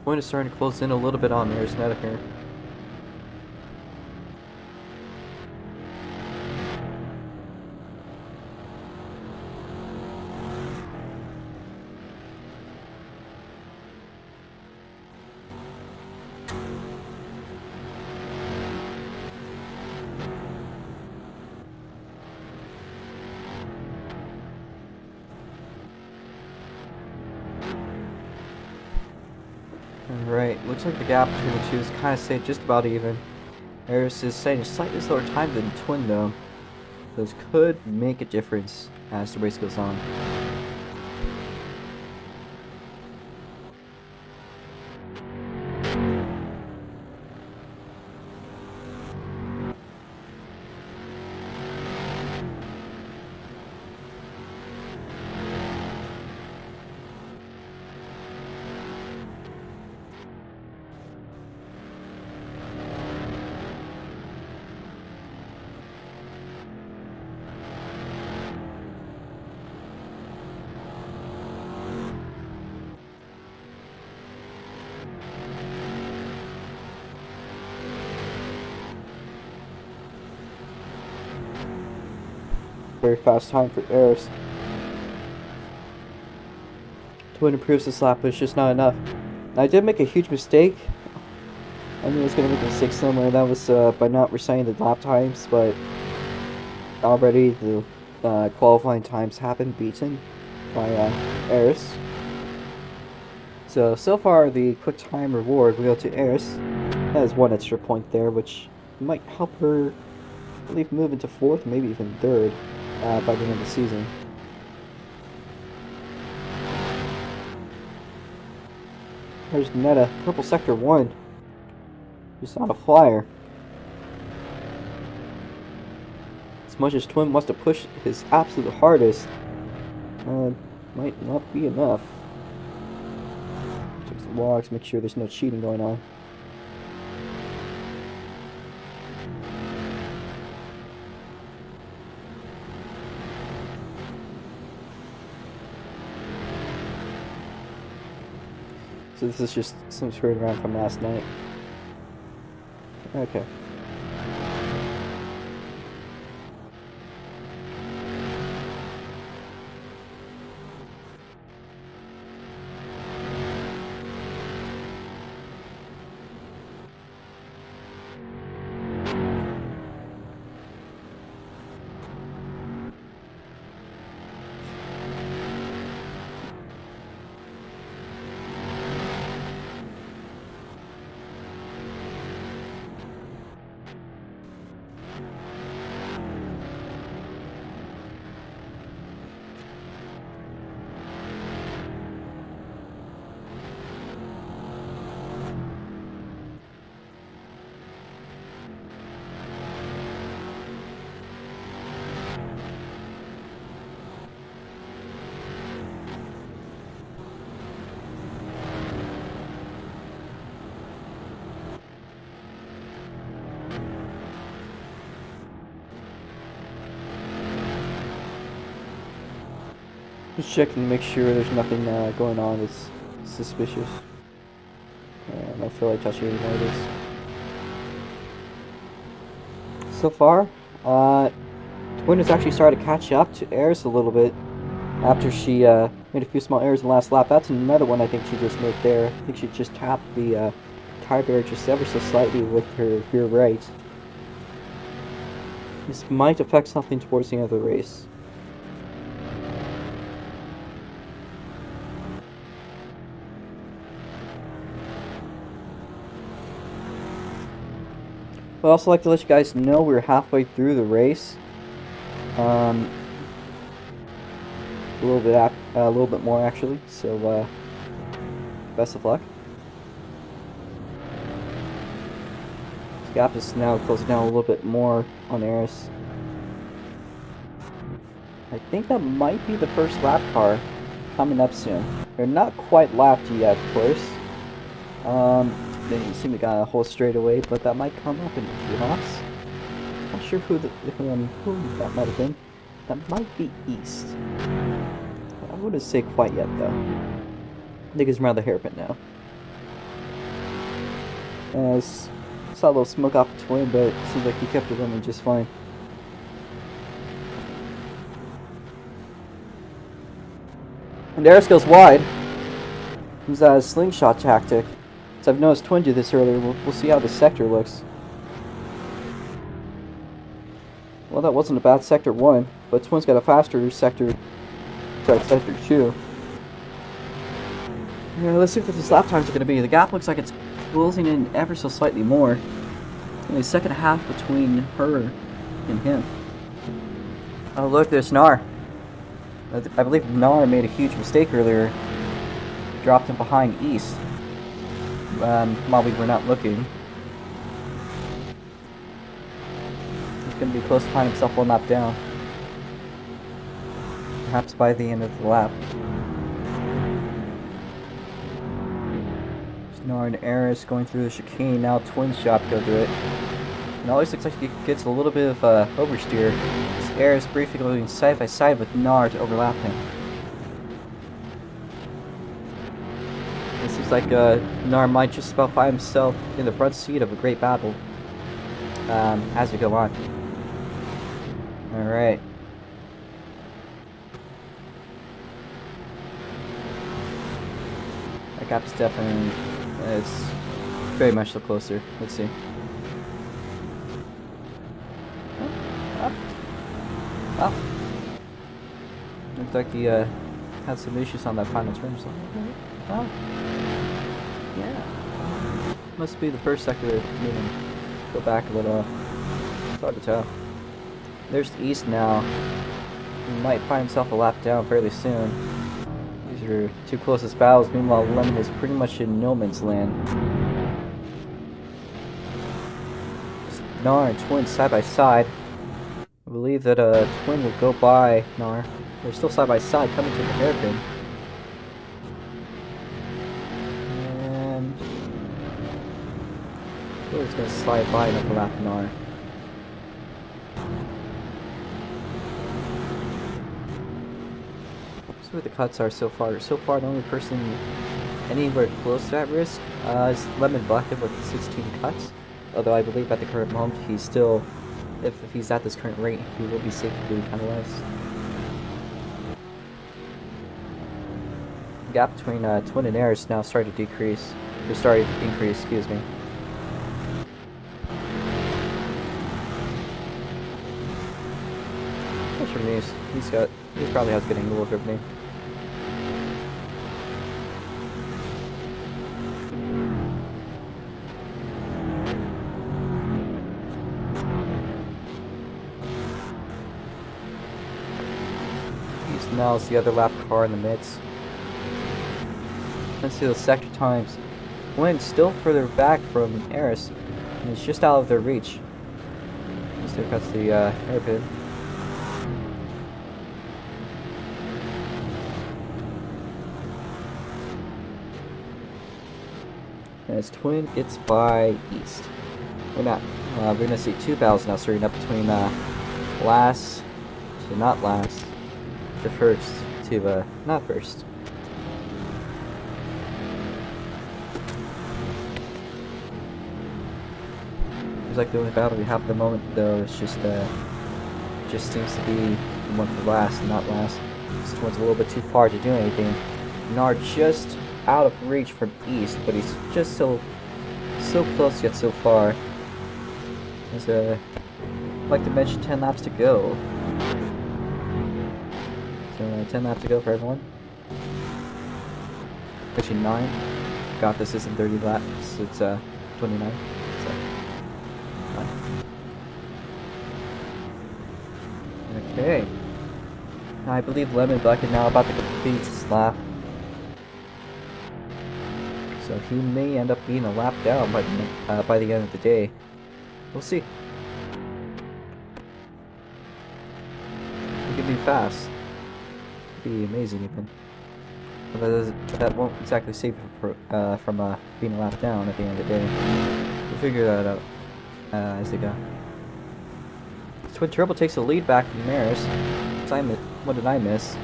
Twin is starting to close in a little bit on Arisnetta here. Alright, looks like the gap between the two is kind of stayed just about even. Eris is setting a slightly slower time than Twin though. Those could make a difference as the race goes on. Very fast time for Eris. Twin improves this lap, but it's just not enough. I did make a huge mistake. I knew I was going to make a mistake somewhere. That was by not reciting the lap times, but already the qualifying times have been beaten by Eris. So far the quick time reward will go to Eris. That is one extra point there, which might help her, I believe, move into 4th, maybe even 3rd. By the end of the season. There's Netta, purple sector 1. Just on a flyer. As much as Twin wants to push his absolute hardest, might not be enough. Check the logs, make sure there's no cheating going on. So this is just some turnaround from last night. Okay. Just checking to make sure there's nothing going on that's suspicious. I don't feel like touching any more of this. So far, Twin has actually started to catch up to Eris a little bit after she made a few small errors in the last lap. That's another one I think she just made there. I think she just tapped the tire barrier just ever so slightly with her rear right. This might affect something towards the end of the race. I'd also like to let you guys know we're halfway through the race. A little bit more actually. So best of luck. This gap is now closing down a little bit more on Eris. I think that might be the first lap car coming up soon. They're not quite lapped yet, of course. They didn't seem to got a whole straightaway, but that might come up in a few laps. Not sure who that might have been. That might be East. I wouldn't say quite yet, though. I think it's around the hairpin now. I saw a little smoke off the Twin, but it seems like he kept it running just fine. And Eris goes wide. Use that as a slingshot tactic. So I've noticed Twin do this earlier. We'll see how the sector looks. Well, that wasn't a bad sector 1, but Twin's got a faster sector 2. Yeah, let's see what these lap times are going to be. The gap looks like it's closing in ever so slightly more. Only a second and a half between her and him. Oh look, there's Nar. I believe Nar made a huge mistake earlier. Dropped him behind East. While we were not looking. He's going to be close to finding himself one lap down. Perhaps by the end of the lap. Nar and Eris going through the chicane. Now Twin's job to go through it. It always looks like he gets a little bit of oversteer. Eris briefly going side by side with Nar to overlap him. It seems like Nar might just about find himself in the front seat of a great battle as we go on. Alright. That gap's definitely... it's very much the closer. Let's see. Oh. Looks like he had some issues on that final turn. So. Oh. Yeah. Must be the first sector that made him go back a little. It's hard to tell. There's the East now. He might find himself a lap down fairly soon. These are two closest battles. Meanwhile, Lemon is pretty much in no man's land. Nar and Twin side by side. I believe that Twin will go by Nar. They're still side by side coming to the hairpin. And Twin's going to slide by and overlap Nar. See what the cuts are so far. So far, the only person anywhere close to that risk is Lemon Bucket with 16 cuts. Although I believe at the current moment he's still, if he's at this current rate, he will be safe to be penalized. The gap between Twin and Air is now starting to decrease. Or starting to increase, excuse me. That's from Nice. He probably has a good angle of everything. Now is the other lap car in the midst. Let's see those sector times. Twin still further back from Eris, and it's just out of their reach. Still cuts the hairpin. And as Twin gets by East. We're gonna see two battles now starting up between last to not last. The first to not first. Seems like the only battle we have at the moment, though, is just seems to be the one for last, and not last. This one's a little bit too far to do anything. Nar just out of reach from east, but he's just so close yet so far. There's I'd like to mention 10 laps to go. So 10 laps to go for everyone. Actually 9. Got this isn't 30 laps, it's 29. So, okay. I believe Lemon Bucket now about to complete his lap. So he may end up being a lap down by the end of the day. We'll see. He could be fast. It'd be amazing even. But that won't exactly save him from being a lap down at the end of the day. We'll figure that out as they go. Twin Turbo takes the lead back from Maris. What did I miss?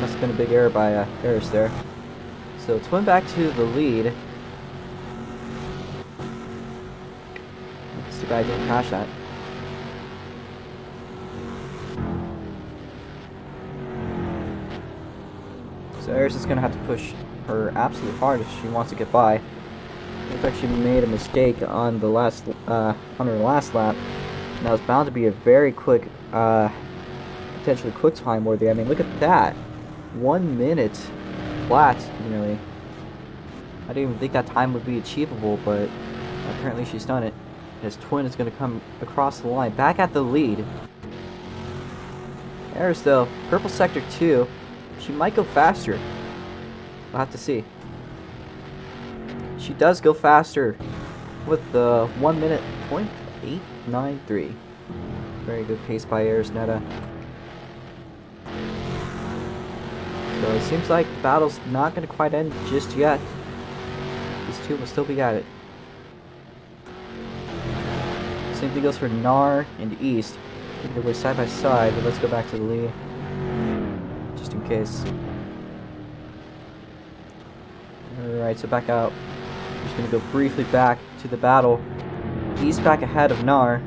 Must have been a big error by Harris there. So Twin back to the lead. It's the guy didn't crash that. So Harris is going to have to push her absolutely hard if she wants to get by. Looks like she made a mistake on the last on her last lap. And that was bound to be a very quick, potentially quick time worthy. I mean, look at that. 1 minute flat, nearly. I didn't even think that time would be achievable, but apparently she's done it. His Twin is going to come across the line, back at the lead. Harris, though, purple sector 2. She might go faster. We'll have to see. She does go faster with the 1 minute .893. Very good pace by Arisneta. So it seems like the battle's not going to quite end just yet. These two will still be at it. Same thing goes for Nar and East. I think they're side by side, but let's go back to the lead. Just in case. Alright, so back out. Just going to go briefly back to the battle. East back ahead of Nar.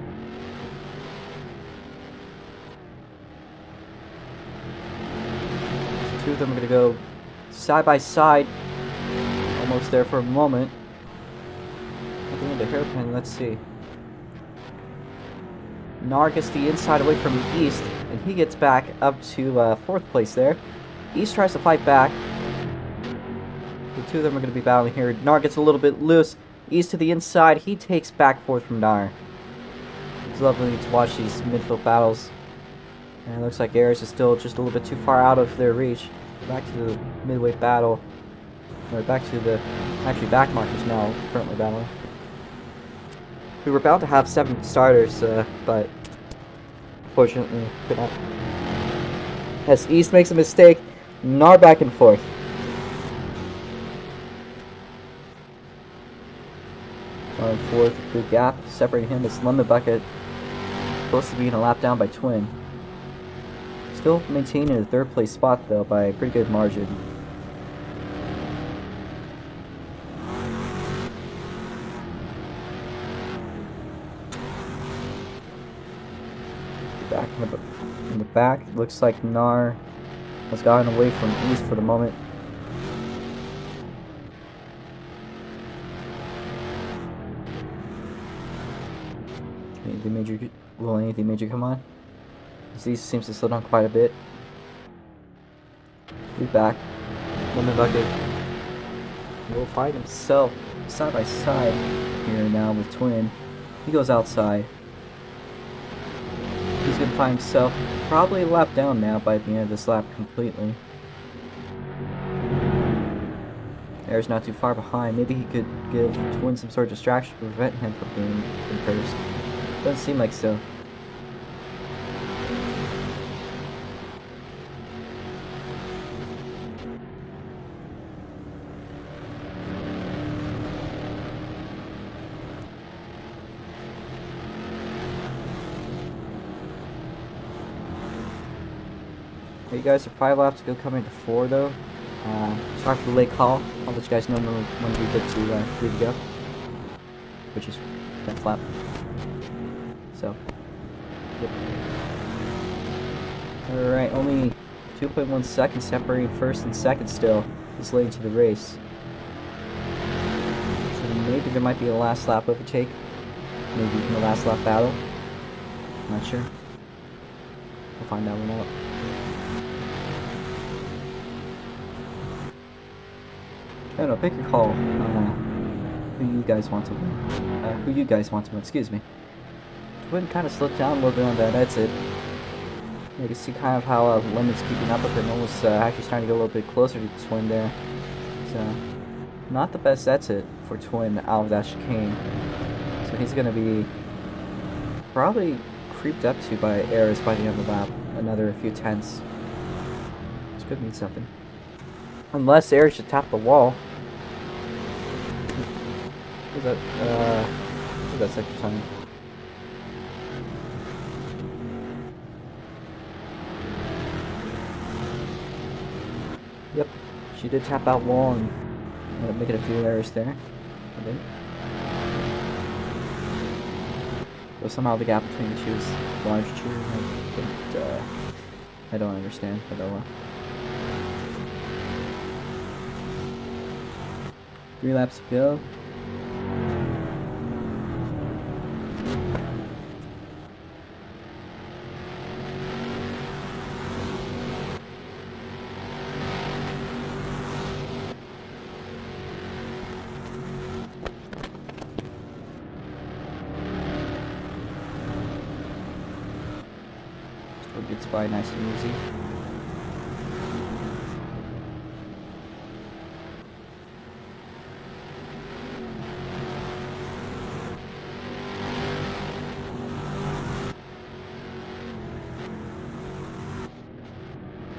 So two of them are going to go side by side. Almost there for a moment. At the end of the hairpin, let's see. Nar gets the inside away from East, and he gets back up to 4th place there. East tries to fight back. The two of them are going to be battling here. Nar gets a little bit loose. East to the inside, he takes back 4th from Nar. It's lovely to watch these midfield battles. And it looks like Ares is still just a little bit too far out of their reach. Back to the midway battle. Or back to the back markers now, currently battling. We were bound to have 7 starters, but fortunately could not. As East makes a mistake, Nar back and forth. Nar and 4th, good gap separating him. This Lemon Bucket supposed to be in a lap down by Twin. Still maintaining a 3rd place spot though by a pretty good margin. Back in the back, it looks like Nar has gotten away from East for the moment. Anything major come on? East seems to slow down quite a bit. He's back. Lemon Bucket will find himself side by side here now with Twin. He goes outside. He's going to find himself probably a lap down now by the end of this lap completely. Air's not too far behind. Maybe he could give Twin some sort of distraction to prevent him from being in first. Doesn't seem like so. You guys are 5 laps to go, coming to 4 though. Sorry for the late call. I'll let you guys know when we get to 3 to go, which is 10th lap. So, yep. Alright, only 2.1 seconds separating first and second still this late into the race. So maybe there might be a last lap overtake. Maybe even a last lap battle. Not sure. We'll find that one out. I don't know, pick your call. Who you guys want to win. Excuse me. Twin kind of slipped down a little bit on that exit. You can see kind of how Lemon's keeping up with it and almost actually starting to get a little bit closer to Twin there. So, not the best exit for Twin out of that chicane. So he's going to be probably creeped up to by Eris by the end of the lap. Another few tenths. This could mean something. Unless Eris should tap the wall. Who's that sector time? Yep, she did tap that wall and make it a few errors there. I think. But somehow the gap between the two is larger. I don't understand, but oh well. 3 laps to go. Gets by nice and easy.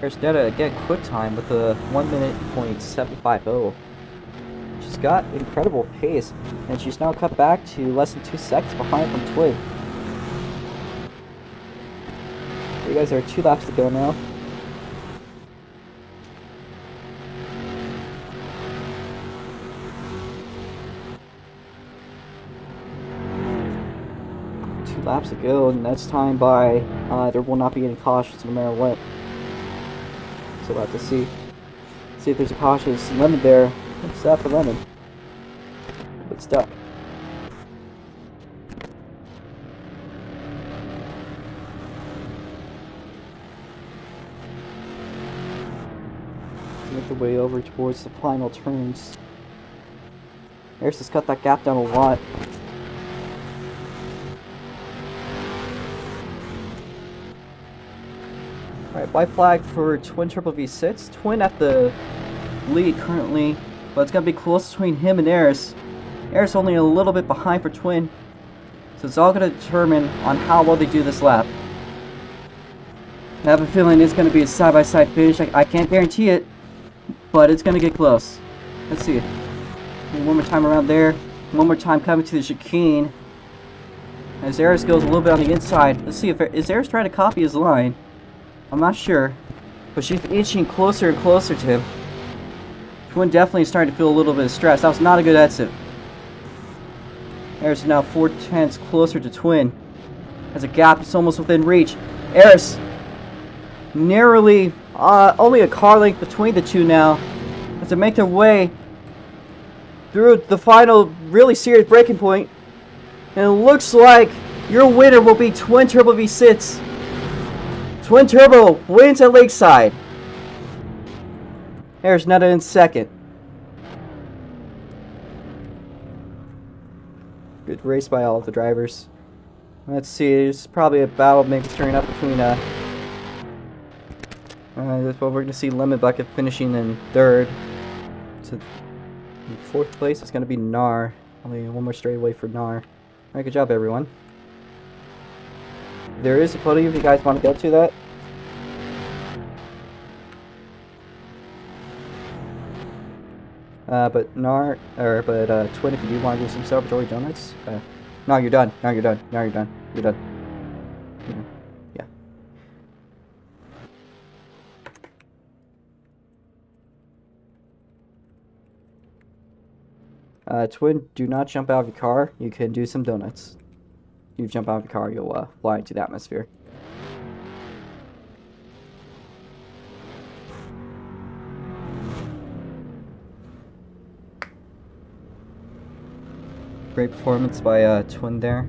There's Netta again, quick time with a 1:750. She's got incredible pace, and she's now cut back to less than 2 seconds behind from Twig. You guys are 2 laps to go now. Two laps to go, and that's time by. There will not be any cautions no matter what. So we'll have to see if there's a cautious Lemon there. What's that for Lemon? But stuck. Make the way over towards the final turns. Eris has cut that gap down a lot. Alright, white flag for Twin Triple V6. Twin at the lead currently, but it's going to be close between him and Eris. Eris only a little bit behind for Twin. So it's all going to determine on how well they do this lap. I have a feeling it's going to be a side-by-side finish. I can't guarantee it, but it's going to get close. Let's see. One more time around there. One more time coming to the chicane. As Eris goes a little bit on the inside. Let's see if is Eris trying to copy his line. I'm not sure. But she's inching closer and closer to him. Twin definitely starting to feel a little bit of stress. That was not a good exit. Eris is now 4 tenths closer to Twin. As a gap is almost within reach. Eris narrowly, only a car length between the two now, as they make their way through the final really serious breaking point. And it looks like your winner will be Twin Turbo V6. Twin Turbo wins at Lakeside. There's Netta in second. Good race by all of the drivers. Let's see, there's probably a battle maybe turning up between that's what we're going to see Lemon Bucket finishing in third. So in fourth place is going to be Nar. Only one more straight away for Nar. Alright, good job everyone. There is a podium if you guys want to go to that. But Twin, if you do want to do some celebratory donuts, no, you're done. No, you're done. No, you're done. You're done. Yeah. Twin, do not jump out of your car. You can do some donuts. If you jump out of your car, you'll fly into the atmosphere. Great performance by Twin there.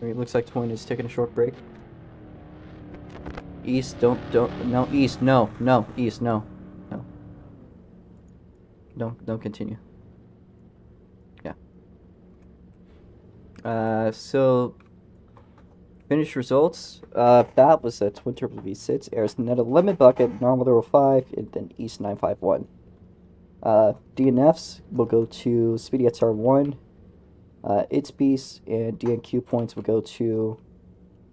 It looks like Twin is taking a short break. East, no, East, no, East, no. Don't continue. Yeah. So finished results. That was a Twin Turbo V6, Airs Net Limit Bucket, Normal 05, and then East 951. DNFs will go to Speedy XR1, It's Beast, and DNQ points will go to.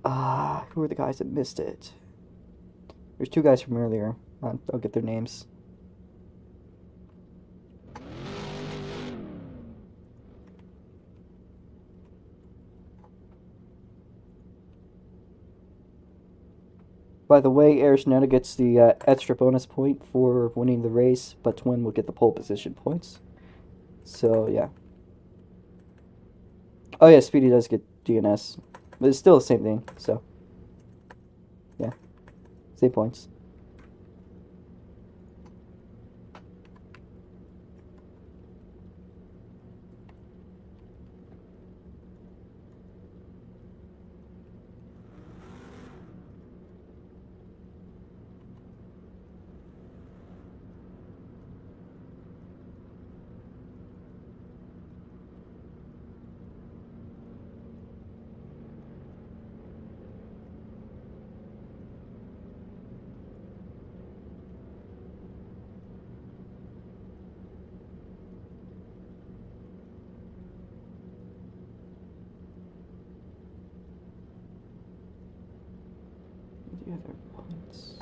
Who are the guys that missed it? There's two guys from earlier. I'll get their names. By the way, Arisneta gets the extra bonus point for winning the race, but Twin will get the pole position points. So, yeah. Oh, yeah, Speedy does get DNS, but it's still the same thing, so. Yeah. Same points. The other points.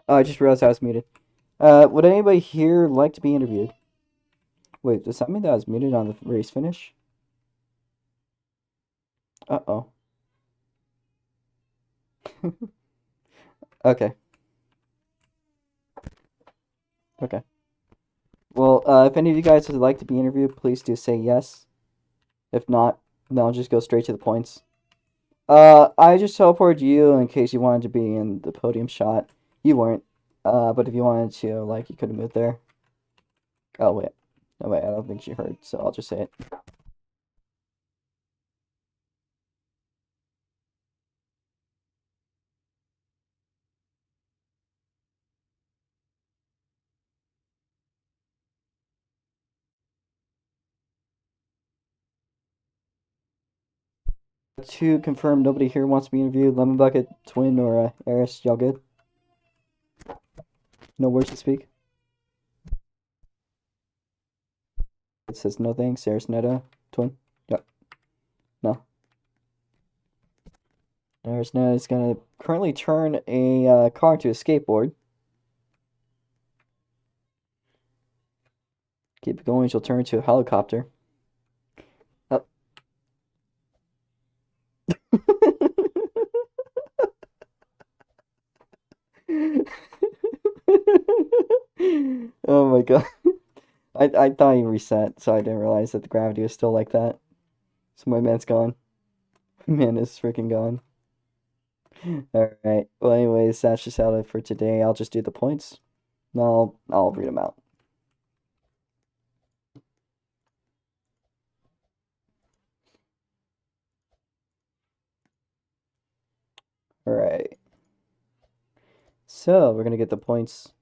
Oh, I just realized I was muted. Would anybody here like to be interviewed? Wait, does that mean that I was muted on the race finish? Uh-oh. Okay. Okay. Well, if any of you guys would like to be interviewed, please do say yes. If not, then I'll just go straight to the points. I just teleported you in case you wanted to be in the podium shot. You weren't. But if you wanted to, like, you could have moved there. Oh, wait. No, wait, I don't think she heard, so I'll just say it. To confirm, nobody here wants to be interviewed. Lemon Bucket, Twin, or Eris, y'all good? No words to speak? It says no thanks. Eris, Netta, Twin? Yep. No. Eris, Netta is going to currently turn a car into a skateboard. Keep it going, she'll turn into a helicopter. Oh. Oh my god. I thought he reset, so I didn't realize that the gravity was still like that. So my man's gone. Man is freaking gone. Alright. Well, anyways, that's just out of it for today. I'll just do the points. I'll read them out. Alright. So, we're gonna get the points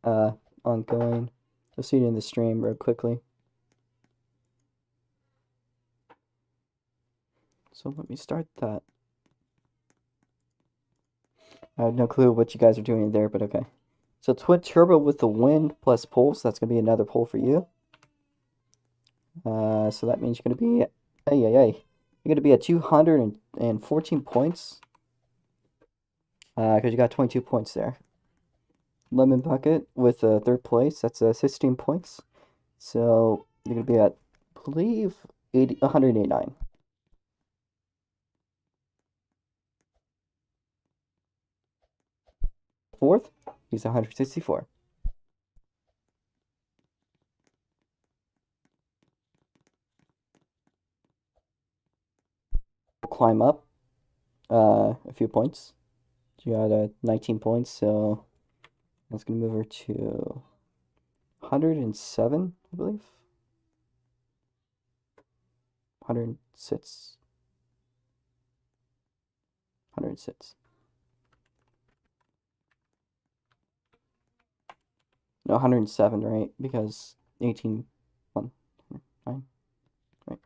ongoing. You'll see it in the stream real quickly. So let me start that. I have no clue what you guys are doing there, but okay. So twin turbo with the wind plus pulse, that's gonna be another pull for you. So that means you're gonna be you're gonna be at 214 points. Because you got 22 points there. Lemon Bucket with third place, that's 16 points. So you're gonna be at, I believe, 189. Fourth, he's 164. We'll climb up a few points. You got 19 points, so that's gonna move her to 107, I believe. 106. 106. No, 107, right? Because 18, 1, 9, right?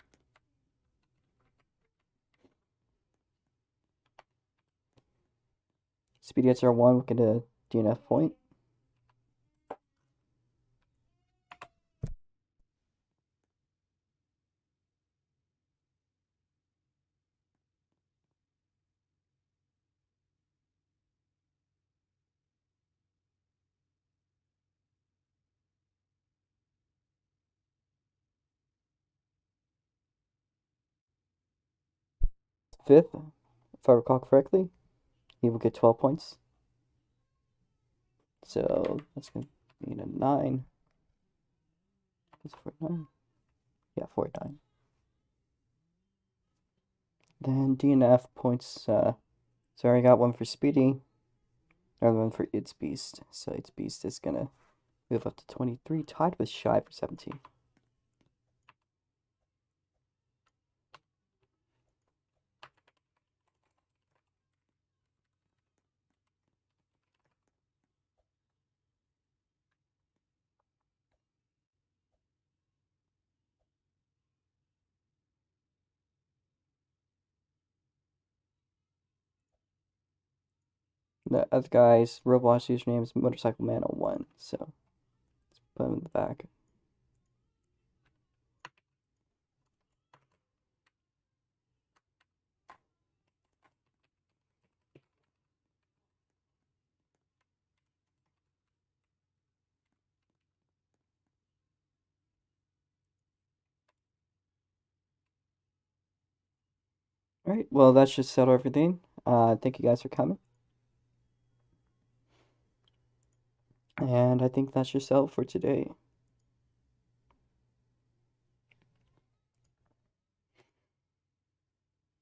Speedy SR1 will get a DNF point. Fifth, if I recall correctly, he will get 12 points. So that's going to mean a 9. Is 49? Yeah, 49. Then DNF points. So I already got one for Speedy. Another one for Its Beast. So Its Beast is going to move up to 23, tied with Shy for 17. The other guy's Roblox username is Motorcycle Man 01, so let's put him in the back. Alright, well, that should settle everything. Thank you guys for coming. And I think that should settle for today.